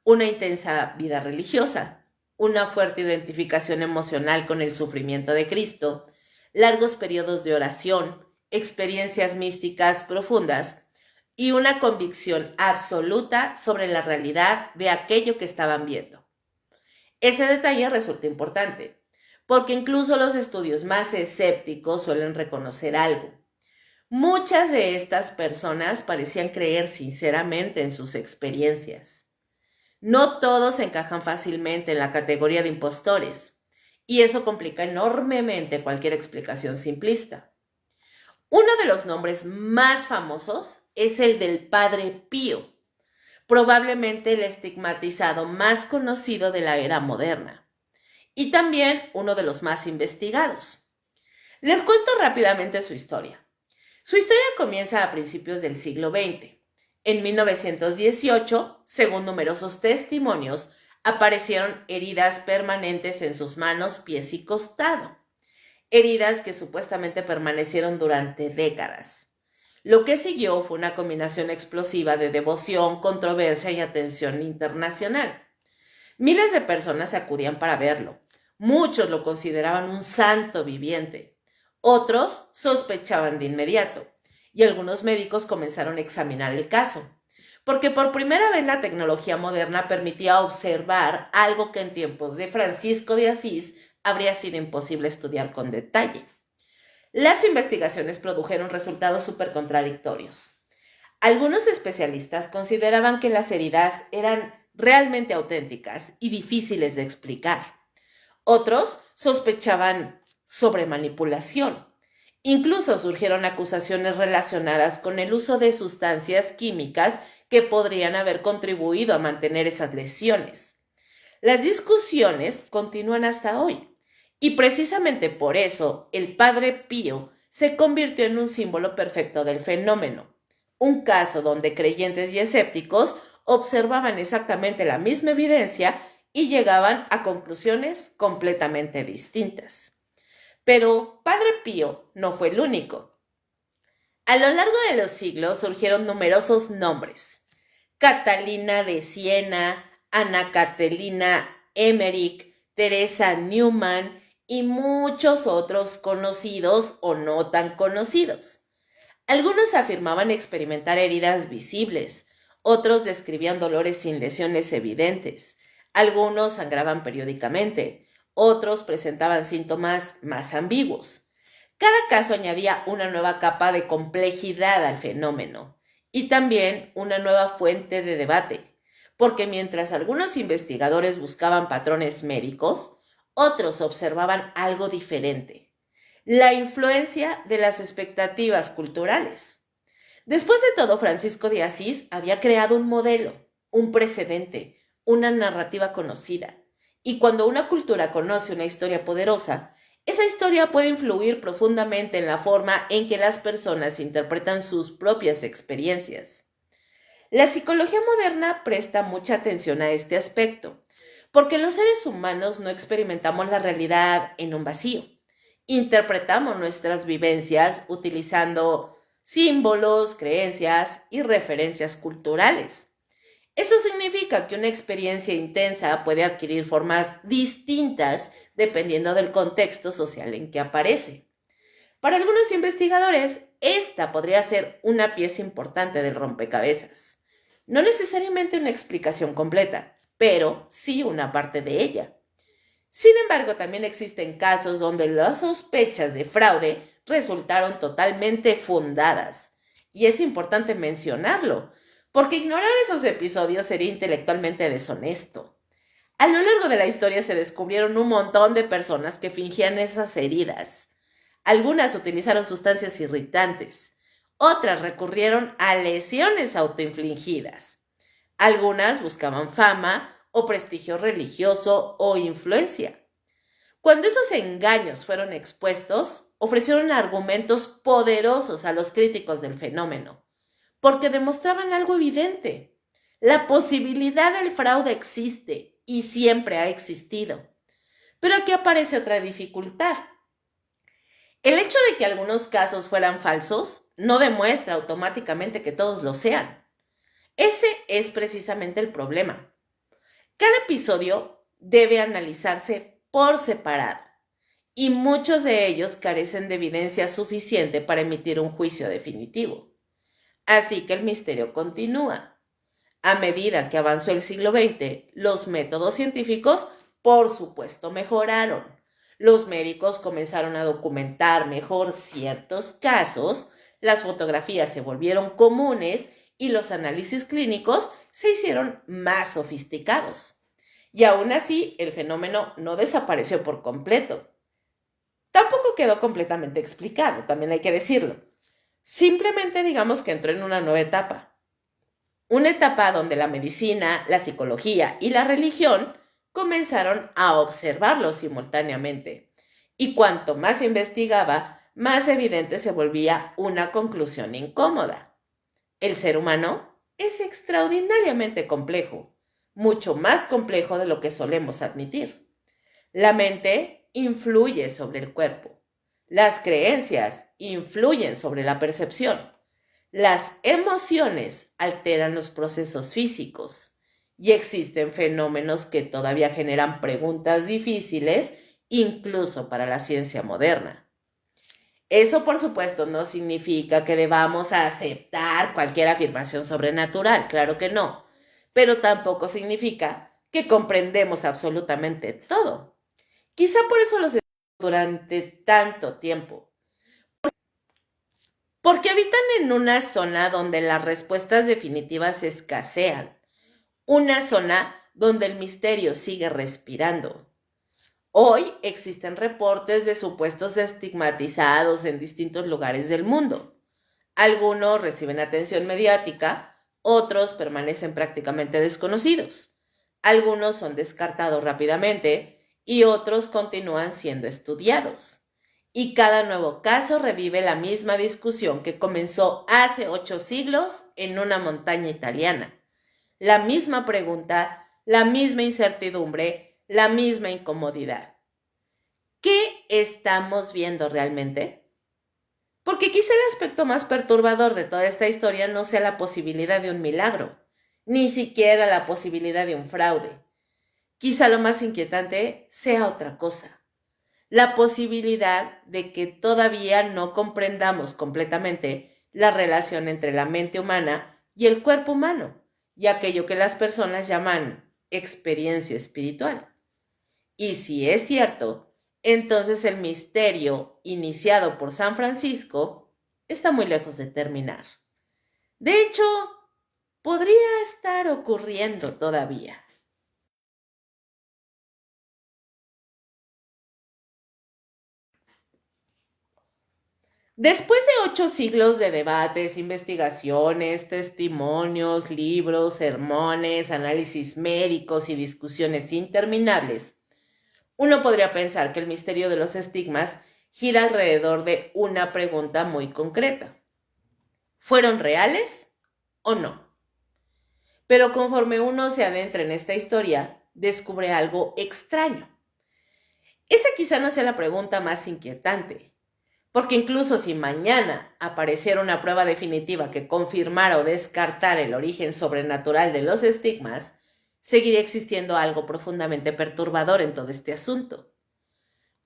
una intensa vida religiosa, una fuerte identificación emocional con el sufrimiento de Cristo, largos periodos de oración, experiencias místicas profundas y una convicción absoluta sobre la realidad de aquello que estaban viendo. Ese detalle resulta importante, porque incluso los estudios más escépticos suelen reconocer algo. Muchas de estas personas parecían creer sinceramente en sus experiencias. No todos encajan fácilmente en la categoría de impostores, y eso complica enormemente cualquier explicación simplista. Uno de los nombres más famosos es el del Padre Pío, probablemente el estigmatizado más conocido de la era moderna, y también uno de los más investigados. Les cuento rápidamente su historia. Su historia comienza a principios del siglo XX. En 1918, según numerosos testimonios, aparecieron heridas permanentes en sus manos, pies y costado. Heridas que supuestamente permanecieron durante décadas. Lo que siguió fue una combinación explosiva de devoción, controversia y atención internacional. Miles de personas acudían para verlo. Muchos lo consideraban un santo viviente. Otros sospechaban de inmediato. Y algunos médicos comenzaron a examinar el caso. Porque por primera vez la tecnología moderna permitía observar algo que en tiempos de Francisco de Asís habría sido imposible estudiar con detalle. Las investigaciones produjeron resultados súper contradictorios. Algunos especialistas consideraban que las heridas eran realmente auténticas y difíciles de explicar. Otros sospechaban sobre manipulación. Incluso surgieron acusaciones relacionadas con el uso de sustancias químicas que podrían haber contribuido a mantener esas lesiones. Las discusiones continúan hasta hoy. Y precisamente por eso el Padre Pío se convirtió en un símbolo perfecto del fenómeno. Un caso donde creyentes y escépticos observaban exactamente la misma evidencia y llegaban a conclusiones completamente distintas. Pero Padre Pío no fue el único. A lo largo de los siglos surgieron numerosos nombres. Catalina de Siena, Ana Catalina Emmerich, Teresa Newman y muchos otros conocidos o no tan conocidos. Algunos afirmaban experimentar heridas visibles, otros describían dolores sin lesiones evidentes, algunos sangraban periódicamente, otros presentaban síntomas más ambiguos. Cada caso añadía una nueva capa de complejidad al fenómeno y también una nueva fuente de debate, porque mientras algunos investigadores buscaban patrones médicos, otros observaban algo diferente: la influencia de las expectativas culturales. Después de todo, Francisco de Asís había creado un modelo, un precedente, una narrativa conocida. Y cuando una cultura conoce una historia poderosa, esa historia puede influir profundamente en la forma en que las personas interpretan sus propias experiencias. La psicología moderna presta mucha atención a este aspecto, porque los seres humanos no experimentamos la realidad en un vacío. Interpretamos nuestras vivencias utilizando símbolos, creencias y referencias culturales. Eso significa que una experiencia intensa puede adquirir formas distintas dependiendo del contexto social en que aparece. Para algunos investigadores, esta podría ser una pieza importante del rompecabezas. No necesariamente una explicación completa, pero sí una parte de ella. Sin embargo, también existen casos donde las sospechas de fraude resultaron totalmente fundadas. Y es importante mencionarlo, porque ignorar esos episodios sería intelectualmente deshonesto. A lo largo de la historia se descubrieron un montón de personas que fingían esas heridas. Algunas utilizaron sustancias irritantes, otras recurrieron a lesiones autoinfligidas. Algunas buscaban fama o prestigio religioso o influencia. Cuando esos engaños fueron expuestos, ofrecieron argumentos poderosos a los críticos del fenómeno, porque demostraban algo evidente: la posibilidad del fraude existe y siempre ha existido. Pero aquí aparece otra dificultad. El hecho de que algunos casos fueran falsos no demuestra automáticamente que todos lo sean. Ese es precisamente el problema. Cada episodio debe analizarse por separado, y muchos de ellos carecen de evidencia suficiente para emitir un juicio definitivo. Así que el misterio continúa. A medida que avanzó el siglo XX, los métodos científicos, por supuesto, mejoraron. Los médicos comenzaron a documentar mejor ciertos casos, las fotografías se volvieron comunes y los análisis clínicos se hicieron más sofisticados. Y aún así, el fenómeno no desapareció por completo. Tampoco quedó completamente explicado, también hay que decirlo. Simplemente digamos que entró en una nueva etapa. Una etapa donde la medicina, la psicología y la religión comenzaron a observarlo simultáneamente. Y cuanto más investigaba, más evidente se volvía una conclusión incómoda. El ser humano es extraordinariamente complejo, mucho más complejo de lo que solemos admitir. La mente influye sobre el cuerpo. Las creencias influyen sobre la percepción. Las emociones alteran los procesos físicos y existen fenómenos que todavía generan preguntas difíciles, incluso para la ciencia moderna. Eso, por supuesto, no significa que debamos aceptar cualquier afirmación sobrenatural, claro que no, pero tampoco significa que comprendemos absolutamente todo. Quizá por eso los durante tanto tiempo. Porque habitan en una zona donde las respuestas definitivas escasean. Una zona donde el misterio sigue respirando. Hoy existen reportes de supuestos estigmatizados en distintos lugares del mundo. Algunos reciben atención mediática, otros permanecen prácticamente desconocidos. Algunos son descartados rápidamente y otros continúan siendo estudiados. Y cada nuevo caso revive la misma discusión que comenzó hace 8 siglos en una montaña italiana. La misma pregunta, la misma incertidumbre, la misma incomodidad. ¿Qué estamos viendo realmente? Porque quizá el aspecto más perturbador de toda esta historia no sea la posibilidad de un milagro, ni siquiera la posibilidad de un fraude. Quizá lo más inquietante sea otra cosa. La posibilidad de que todavía no comprendamos completamente la relación entre la mente humana y el cuerpo humano, y aquello que las personas llaman experiencia espiritual. Y si es cierto, entonces el misterio iniciado por San Francisco está muy lejos de terminar. De hecho, podría estar ocurriendo todavía. Después de 8 siglos de debates, investigaciones, testimonios, libros, sermones, análisis médicos y discusiones interminables, uno podría pensar que el misterio de los estigmas gira alrededor de una pregunta muy concreta. ¿Fueron reales o no? Pero conforme uno se adentra en esta historia, descubre algo extraño. Esa quizá no sea la pregunta más inquietante, porque incluso si mañana apareciera una prueba definitiva que confirmara o descartara el origen sobrenatural de los estigmas, seguiría existiendo algo profundamente perturbador en todo este asunto.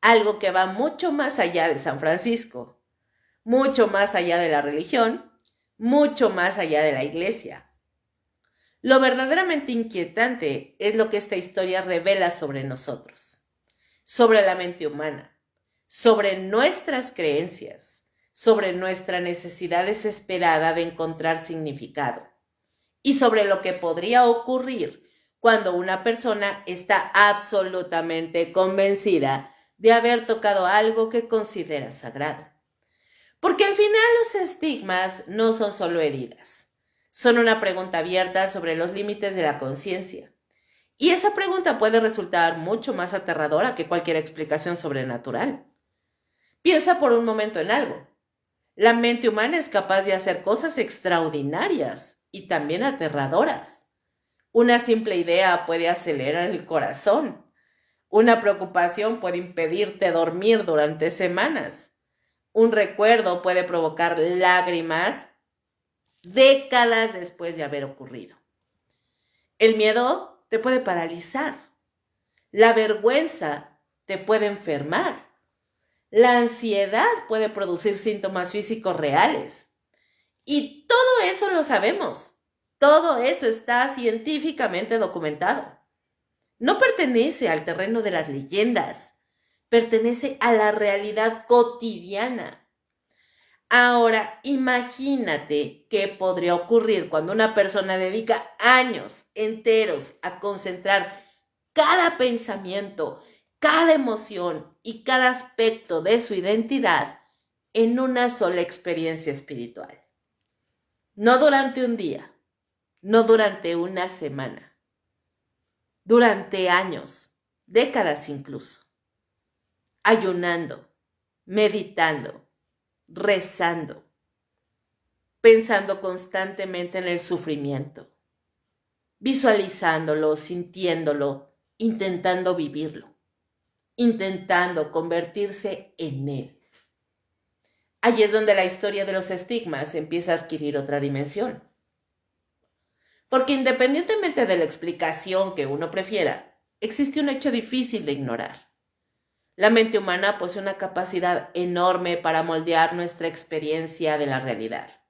Algo que va mucho más allá de San Francisco, mucho más allá de la religión, mucho más allá de la iglesia. Lo verdaderamente inquietante es lo que esta historia revela sobre nosotros, sobre la mente humana, sobre nuestras creencias, sobre nuestra necesidad desesperada de encontrar significado y sobre lo que podría ocurrir cuando una persona está absolutamente convencida de haber tocado algo que considera sagrado. Porque al final los estigmas no son solo heridas, son una pregunta abierta sobre los límites de la conciencia. Y esa pregunta puede resultar mucho más aterradora que cualquier explicación sobrenatural. Piensa por un momento en algo. La mente humana es capaz de hacer cosas extraordinarias y también aterradoras. Una simple idea puede acelerar el corazón. Una preocupación puede impedirte dormir durante semanas. Un recuerdo puede provocar lágrimas décadas después de haber ocurrido. El miedo te puede paralizar. La vergüenza te puede enfermar. La ansiedad puede producir síntomas físicos reales. Y todo eso lo sabemos. Todo eso está científicamente documentado. No pertenece al terreno de las leyendas. Pertenece a la realidad cotidiana. Ahora, imagínate qué podría ocurrir cuando una persona dedica años enteros a concentrar cada pensamiento, cada emoción y cada aspecto de su identidad en una sola experiencia espiritual. No durante un día, no durante una semana, durante años, décadas incluso, ayunando, meditando, rezando, pensando constantemente en el sufrimiento, visualizándolo, sintiéndolo, intentando vivirlo, intentando convertirse en él. Allí es donde la historia de los estigmas empieza a adquirir otra dimensión. Porque independientemente de la explicación que uno prefiera, existe un hecho difícil de ignorar. La mente humana posee una capacidad enorme para moldear nuestra experiencia de la realidad,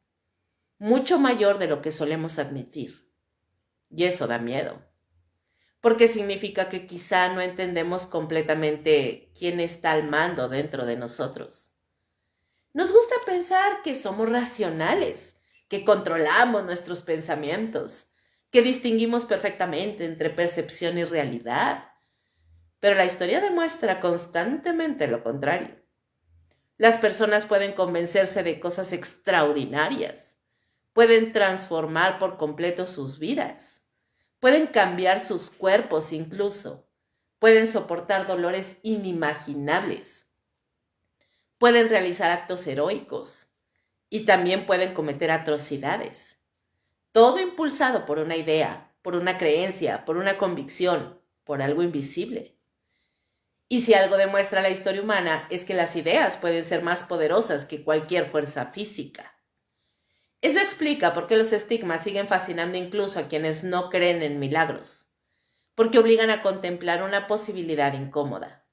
mucho mayor de lo que solemos admitir. Y eso da miedo, porque significa que quizá no entendemos completamente quién está al mando dentro de nosotros. Nos gusta pensar que somos racionales, que controlamos nuestros pensamientos, que distinguimos perfectamente entre percepción y realidad. Pero la historia demuestra constantemente lo contrario. Las personas pueden convencerse de cosas extraordinarias, pueden transformar por completo sus vidas, pueden cambiar sus cuerpos incluso, pueden soportar dolores inimaginables, pueden realizar actos heroicos y también pueden cometer atrocidades. Todo impulsado por una idea, por una creencia, por una convicción, por algo invisible. Y si algo demuestra la historia humana es que las ideas pueden ser más poderosas que cualquier fuerza física. Eso explica por qué los estigmas siguen fascinando incluso a quienes no creen en milagros, porque obligan a contemplar una posibilidad incómoda,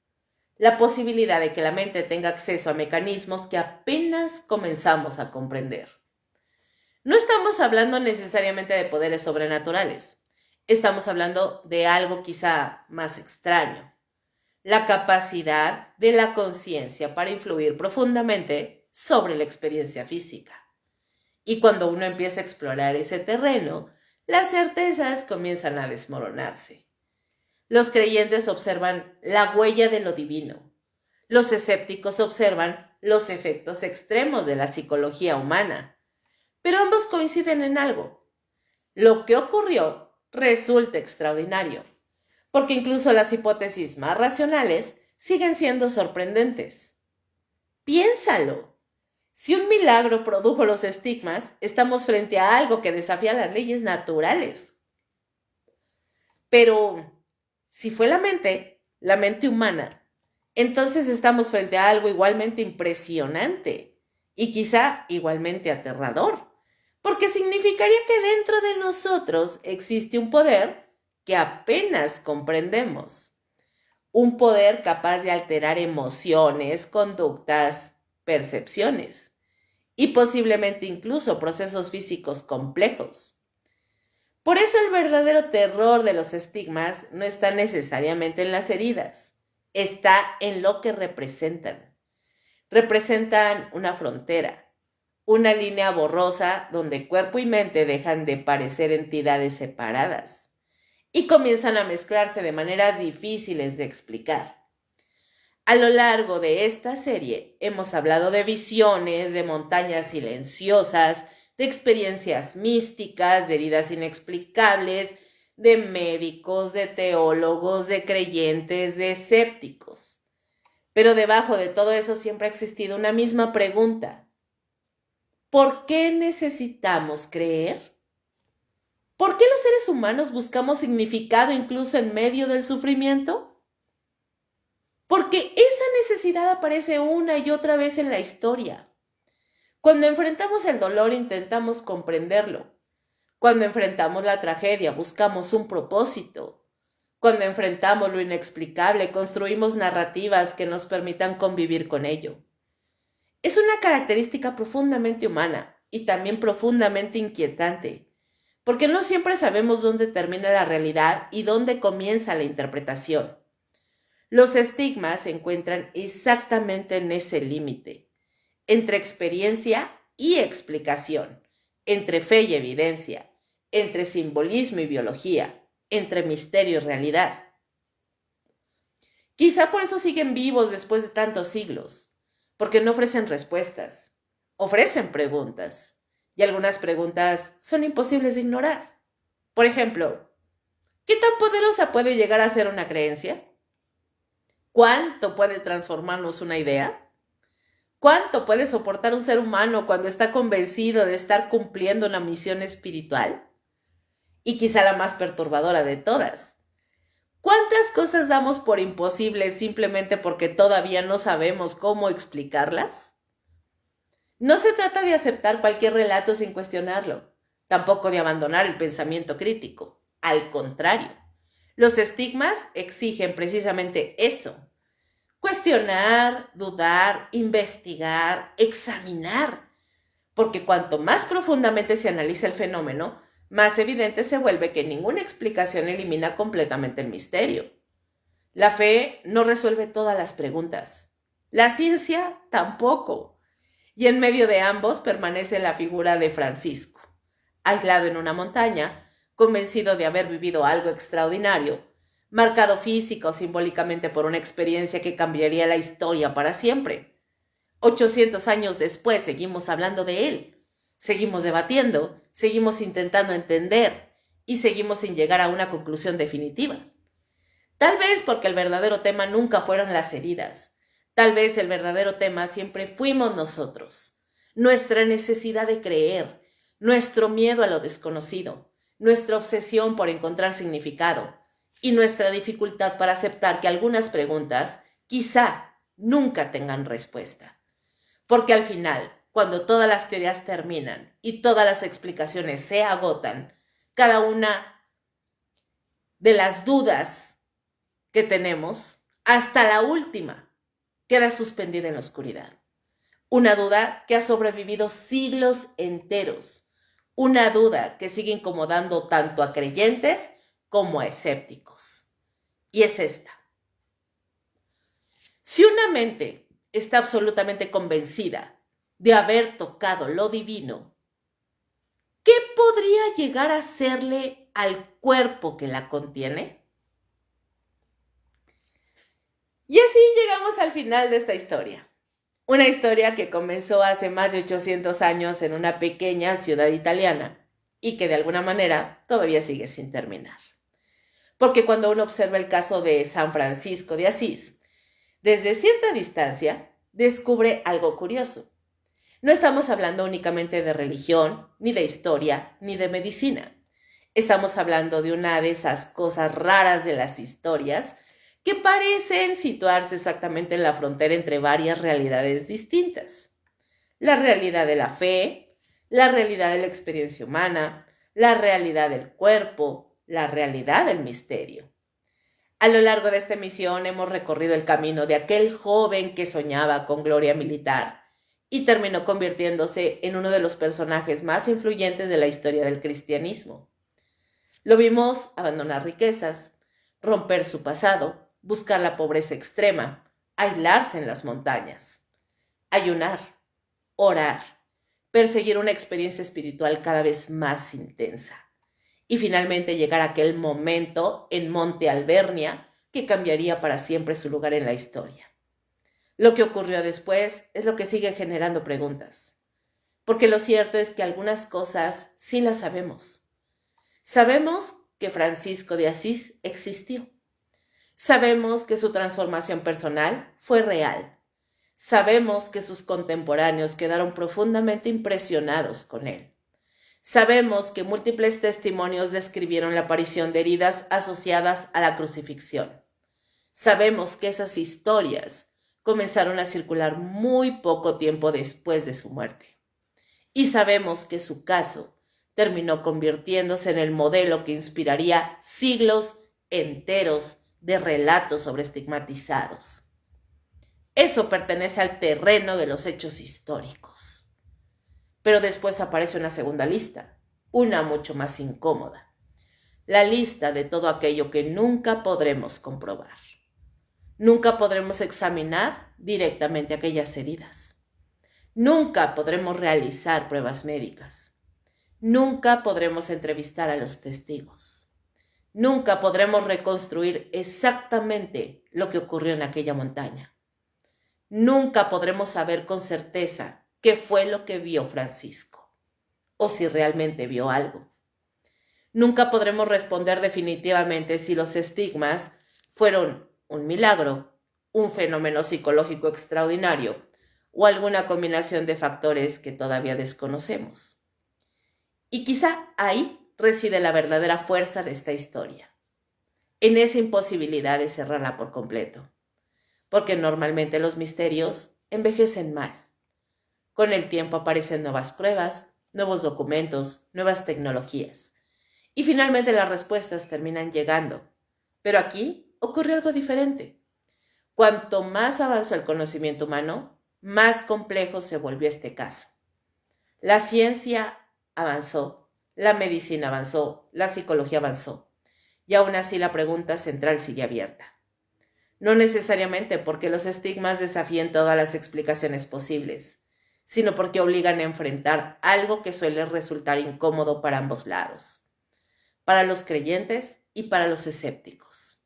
la posibilidad de que la mente tenga acceso a mecanismos que apenas comenzamos a comprender. No estamos hablando necesariamente de poderes sobrenaturales, estamos hablando de algo quizá más extraño. La capacidad de la conciencia para influir profundamente sobre la experiencia física. Y cuando uno empieza a explorar ese terreno, las certezas comienzan a desmoronarse. Los creyentes observan la huella de lo divino. Los escépticos observan los efectos extremos de la psicología humana. Pero ambos coinciden en algo. Lo que ocurrió resulta extraordinario, porque incluso las hipótesis más racionales siguen siendo sorprendentes. Piénsalo. Si un milagro produjo los estigmas, estamos frente a algo que desafía las leyes naturales. Pero, si fue la mente humana, entonces estamos frente a algo igualmente impresionante y quizá igualmente aterrador, porque significaría que dentro de nosotros existe un poder que apenas comprendemos. Un poder capaz de alterar emociones, conductas, percepciones y posiblemente incluso procesos físicos complejos. Por eso el verdadero terror de los estigmas no está necesariamente en las heridas, está en lo que representan. Representan una frontera, una línea borrosa donde cuerpo y mente dejan de parecer entidades separadas y comienzan a mezclarse de maneras difíciles de explicar. A lo largo de esta serie hemos hablado de visiones, de montañas silenciosas, de experiencias místicas, de heridas inexplicables, de médicos, de teólogos, de creyentes, de escépticos. Pero debajo de todo eso siempre ha existido una misma pregunta. ¿Por qué necesitamos creer? ¿Por qué los seres humanos buscamos significado incluso en medio del sufrimiento? Porque esa necesidad aparece una y otra vez en la historia. Cuando enfrentamos el dolor intentamos comprenderlo. Cuando enfrentamos la tragedia buscamos un propósito. Cuando enfrentamos lo inexplicable construimos narrativas que nos permitan convivir con ello. Es una característica profundamente humana y también profundamente inquietante, porque no siempre sabemos dónde termina la realidad y dónde comienza la interpretación. Los estigmas se encuentran exactamente en ese límite, entre experiencia y explicación, entre fe y evidencia, entre simbolismo y biología, entre misterio y realidad. Quizá por eso siguen vivos después de tantos siglos, porque no ofrecen respuestas, ofrecen preguntas, y algunas preguntas son imposibles de ignorar. Por ejemplo, ¿qué tan poderosa puede llegar a ser una creencia? ¿Cuánto puede transformarnos una idea? ¿Cuánto puede soportar un ser humano cuando está convencido de estar cumpliendo una misión espiritual? Y quizá la más perturbadora de todas. ¿Cuántas cosas damos por imposibles simplemente porque todavía no sabemos cómo explicarlas? No se trata de aceptar cualquier relato sin cuestionarlo, tampoco de abandonar el pensamiento crítico. Al contrario, los estigmas exigen precisamente eso. Cuestionar, dudar, investigar, examinar. Porque cuanto más profundamente se analiza el fenómeno, más evidente se vuelve que ninguna explicación elimina completamente el misterio. La fe no resuelve todas las preguntas. La ciencia tampoco. Y en medio de ambos permanece la figura de Francisco, aislado en una montaña, convencido de haber vivido algo extraordinario, marcado física o simbólicamente por una experiencia que cambiaría la historia para siempre. 800 años después seguimos hablando de él, seguimos debatiendo, seguimos intentando entender y seguimos sin llegar a una conclusión definitiva. Tal vez porque el verdadero tema nunca fueron las heridas. Tal vez el verdadero tema siempre fuimos nosotros. Nuestra necesidad de creer, nuestro miedo a lo desconocido, nuestra obsesión por encontrar significado y nuestra dificultad para aceptar que algunas preguntas quizá nunca tengan respuesta. Porque al final, cuando todas las teorías terminan y todas las explicaciones se agotan, cada una de las dudas que tenemos, hasta la última, queda suspendida en la oscuridad. Una duda que ha sobrevivido siglos enteros. Una duda que sigue incomodando tanto a creyentes como a escépticos. Y es esta. Si una mente está absolutamente convencida de haber tocado lo divino, ¿qué podría llegar a hacerle al cuerpo que la contiene? Y así llegamos al final de esta historia. Una historia que comenzó hace más de 800 años en una pequeña ciudad italiana y que de alguna manera todavía sigue sin terminar. Porque cuando uno observa el caso de San Francisco de Asís, desde cierta distancia descubre algo curioso. No estamos hablando únicamente de religión, ni de historia, ni de medicina. Estamos hablando de una de esas cosas raras de las historias que parecen situarse exactamente en la frontera entre varias realidades distintas. La realidad de la fe, la realidad de la experiencia humana, la realidad del cuerpo, la realidad del misterio. A lo largo de esta emisión hemos recorrido el camino de aquel joven que soñaba con gloria militar y terminó convirtiéndose en uno de los personajes más influyentes de la historia del cristianismo. Lo vimos abandonar riquezas, romper su pasado, buscar la pobreza extrema, aislarse en las montañas, ayunar, orar, perseguir una experiencia espiritual cada vez más intensa y finalmente llegar a aquel momento en Monte Alvernia que cambiaría para siempre su lugar en la historia. Lo que ocurrió después es lo que sigue generando preguntas, porque lo cierto es que algunas cosas sí las sabemos. Sabemos que Francisco de Asís existió. Sabemos que su transformación personal fue real. Sabemos que sus contemporáneos quedaron profundamente impresionados con él. Sabemos que múltiples testimonios describieron la aparición de heridas asociadas a la crucifixión. Sabemos que esas historias comenzaron a circular muy poco tiempo después de su muerte. Y sabemos que su caso terminó convirtiéndose en el modelo que inspiraría siglos enteros de relatos sobre estigmatizados. Eso pertenece al terreno de los hechos históricos. Pero después aparece una segunda lista, una mucho más incómoda. La lista de todo aquello que nunca podremos comprobar. Nunca podremos examinar directamente aquellas heridas. Nunca podremos realizar pruebas médicas. Nunca podremos entrevistar a los testigos. Nunca podremos reconstruir exactamente lo que ocurrió en aquella montaña. Nunca podremos saber con certeza qué fue lo que vio Francisco, o si realmente vio algo. Nunca podremos responder definitivamente si los estigmas fueron un milagro, un fenómeno psicológico extraordinario o alguna combinación de factores que todavía desconocemos. Y quizá ahí reside la verdadera fuerza de esta historia, en esa imposibilidad de cerrarla por completo, porque normalmente los misterios envejecen mal. Con el tiempo aparecen nuevas pruebas, nuevos documentos, nuevas tecnologías, y finalmente las respuestas terminan llegando. Pero aquí ocurre algo diferente. Cuanto más avanzó el conocimiento humano, más complejo se volvió este caso. La ciencia avanzó, la medicina avanzó, la psicología avanzó, y aún así la pregunta central sigue abierta. No necesariamente porque los estigmas desafíen todas las explicaciones posibles, sino porque obligan a enfrentar algo que suele resultar incómodo para ambos lados, para los creyentes y para los escépticos.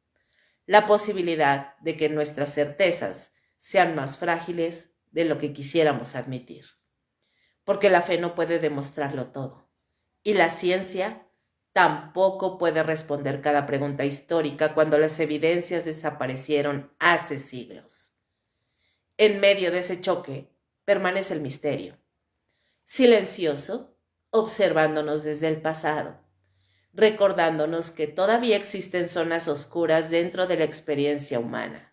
La posibilidad de que nuestras certezas sean más frágiles de lo que quisiéramos admitir. Porque la fe no puede demostrarlo todo. Y la ciencia tampoco puede responder cada pregunta histórica cuando las evidencias desaparecieron hace siglos. En medio de ese choque permanece el misterio, silencioso, observándonos desde el pasado, recordándonos que todavía existen zonas oscuras dentro de la experiencia humana.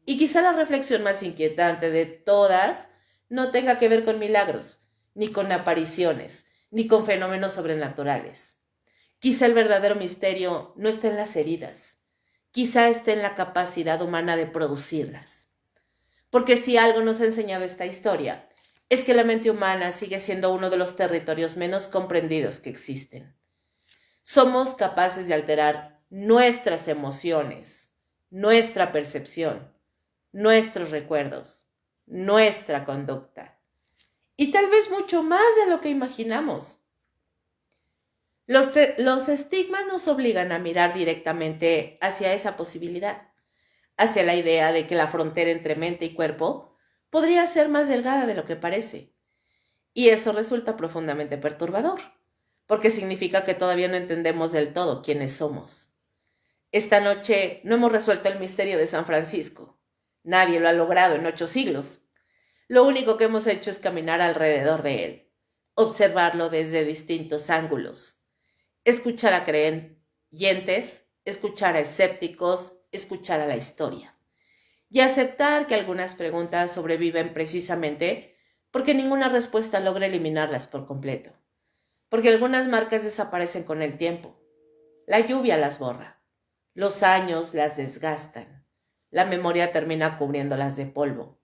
Y quizá la reflexión más inquietante de todas no tenga que ver con milagros, ni con apariciones, ni con fenómenos sobrenaturales. Quizá el verdadero misterio no está en las heridas, quizá esté en la capacidad humana de producirlas. Porque si algo nos ha enseñado esta historia, es que la mente humana sigue siendo uno de los territorios menos comprendidos que existen. Somos capaces de alterar nuestras emociones, nuestra percepción, nuestros recuerdos, nuestra conducta, y tal vez mucho más de lo que imaginamos. Los estigmas nos obligan a mirar directamente hacia esa posibilidad, hacia la idea de que la frontera entre mente y cuerpo podría ser más delgada de lo que parece. Y eso resulta profundamente perturbador, porque significa que todavía no entendemos del todo quiénes somos. Esta noche no hemos resuelto el misterio de San Francisco. Nadie lo ha logrado en 8 siglos. Lo único que hemos hecho es caminar alrededor de él, observarlo desde distintos ángulos, escuchar a creyentes, escuchar a escépticos, escuchar a la historia y aceptar que algunas preguntas sobreviven precisamente porque ninguna respuesta logra eliminarlas por completo, porque algunas marcas desaparecen con el tiempo, la lluvia las borra, los años las desgastan, la memoria termina cubriéndolas de polvo,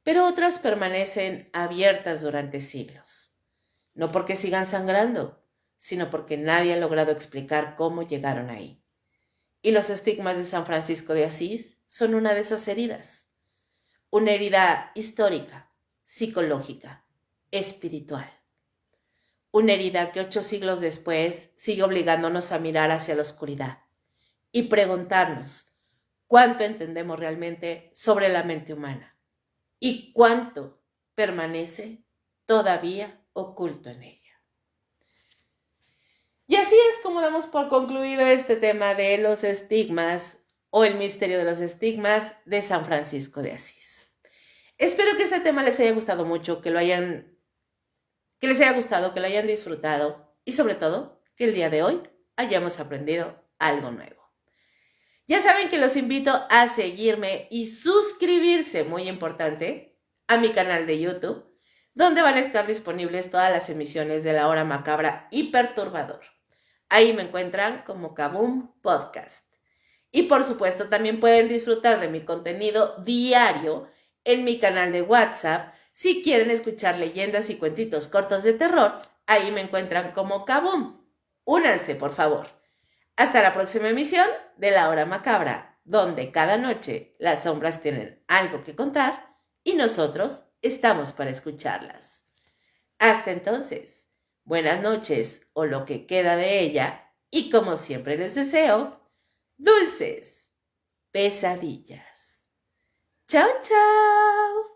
pero otras permanecen abiertas durante siglos, no porque sigan sangrando, sino porque nadie ha logrado explicar cómo llegaron ahí. Y los estigmas de San Francisco de Asís son una de esas heridas, una herida histórica, psicológica, espiritual. Una herida que 8 siglos después sigue obligándonos a mirar hacia la oscuridad y preguntarnos cuánto entendemos realmente sobre la mente humana y cuánto permanece todavía oculto en ella. Y así es como damos por concluido este tema de los estigmas o el misterio de los estigmas de San Francisco de Asís. Espero que este tema les haya gustado mucho, que les haya gustado, que lo hayan disfrutado y sobre todo que el día de hoy hayamos aprendido algo nuevo. Ya saben que los invito a seguirme y suscribirse, muy importante, a mi canal de YouTube, donde van a estar disponibles todas las emisiones de La Hora Macabra y Perturbador. Ahí me encuentran como Kaboom Podcast. Y por supuesto también pueden disfrutar de mi contenido diario en mi canal de WhatsApp. Si quieren escuchar leyendas y cuentitos cortos de terror, ahí me encuentran como Kaboom. Únanse, por favor. Hasta la próxima emisión de La Hora Macabra, donde cada noche las sombras tienen algo que contar y nosotros estamos para escucharlas. Hasta entonces, buenas noches o lo que queda de ella y como siempre les deseo, dulces pesadillas. Chao, chao.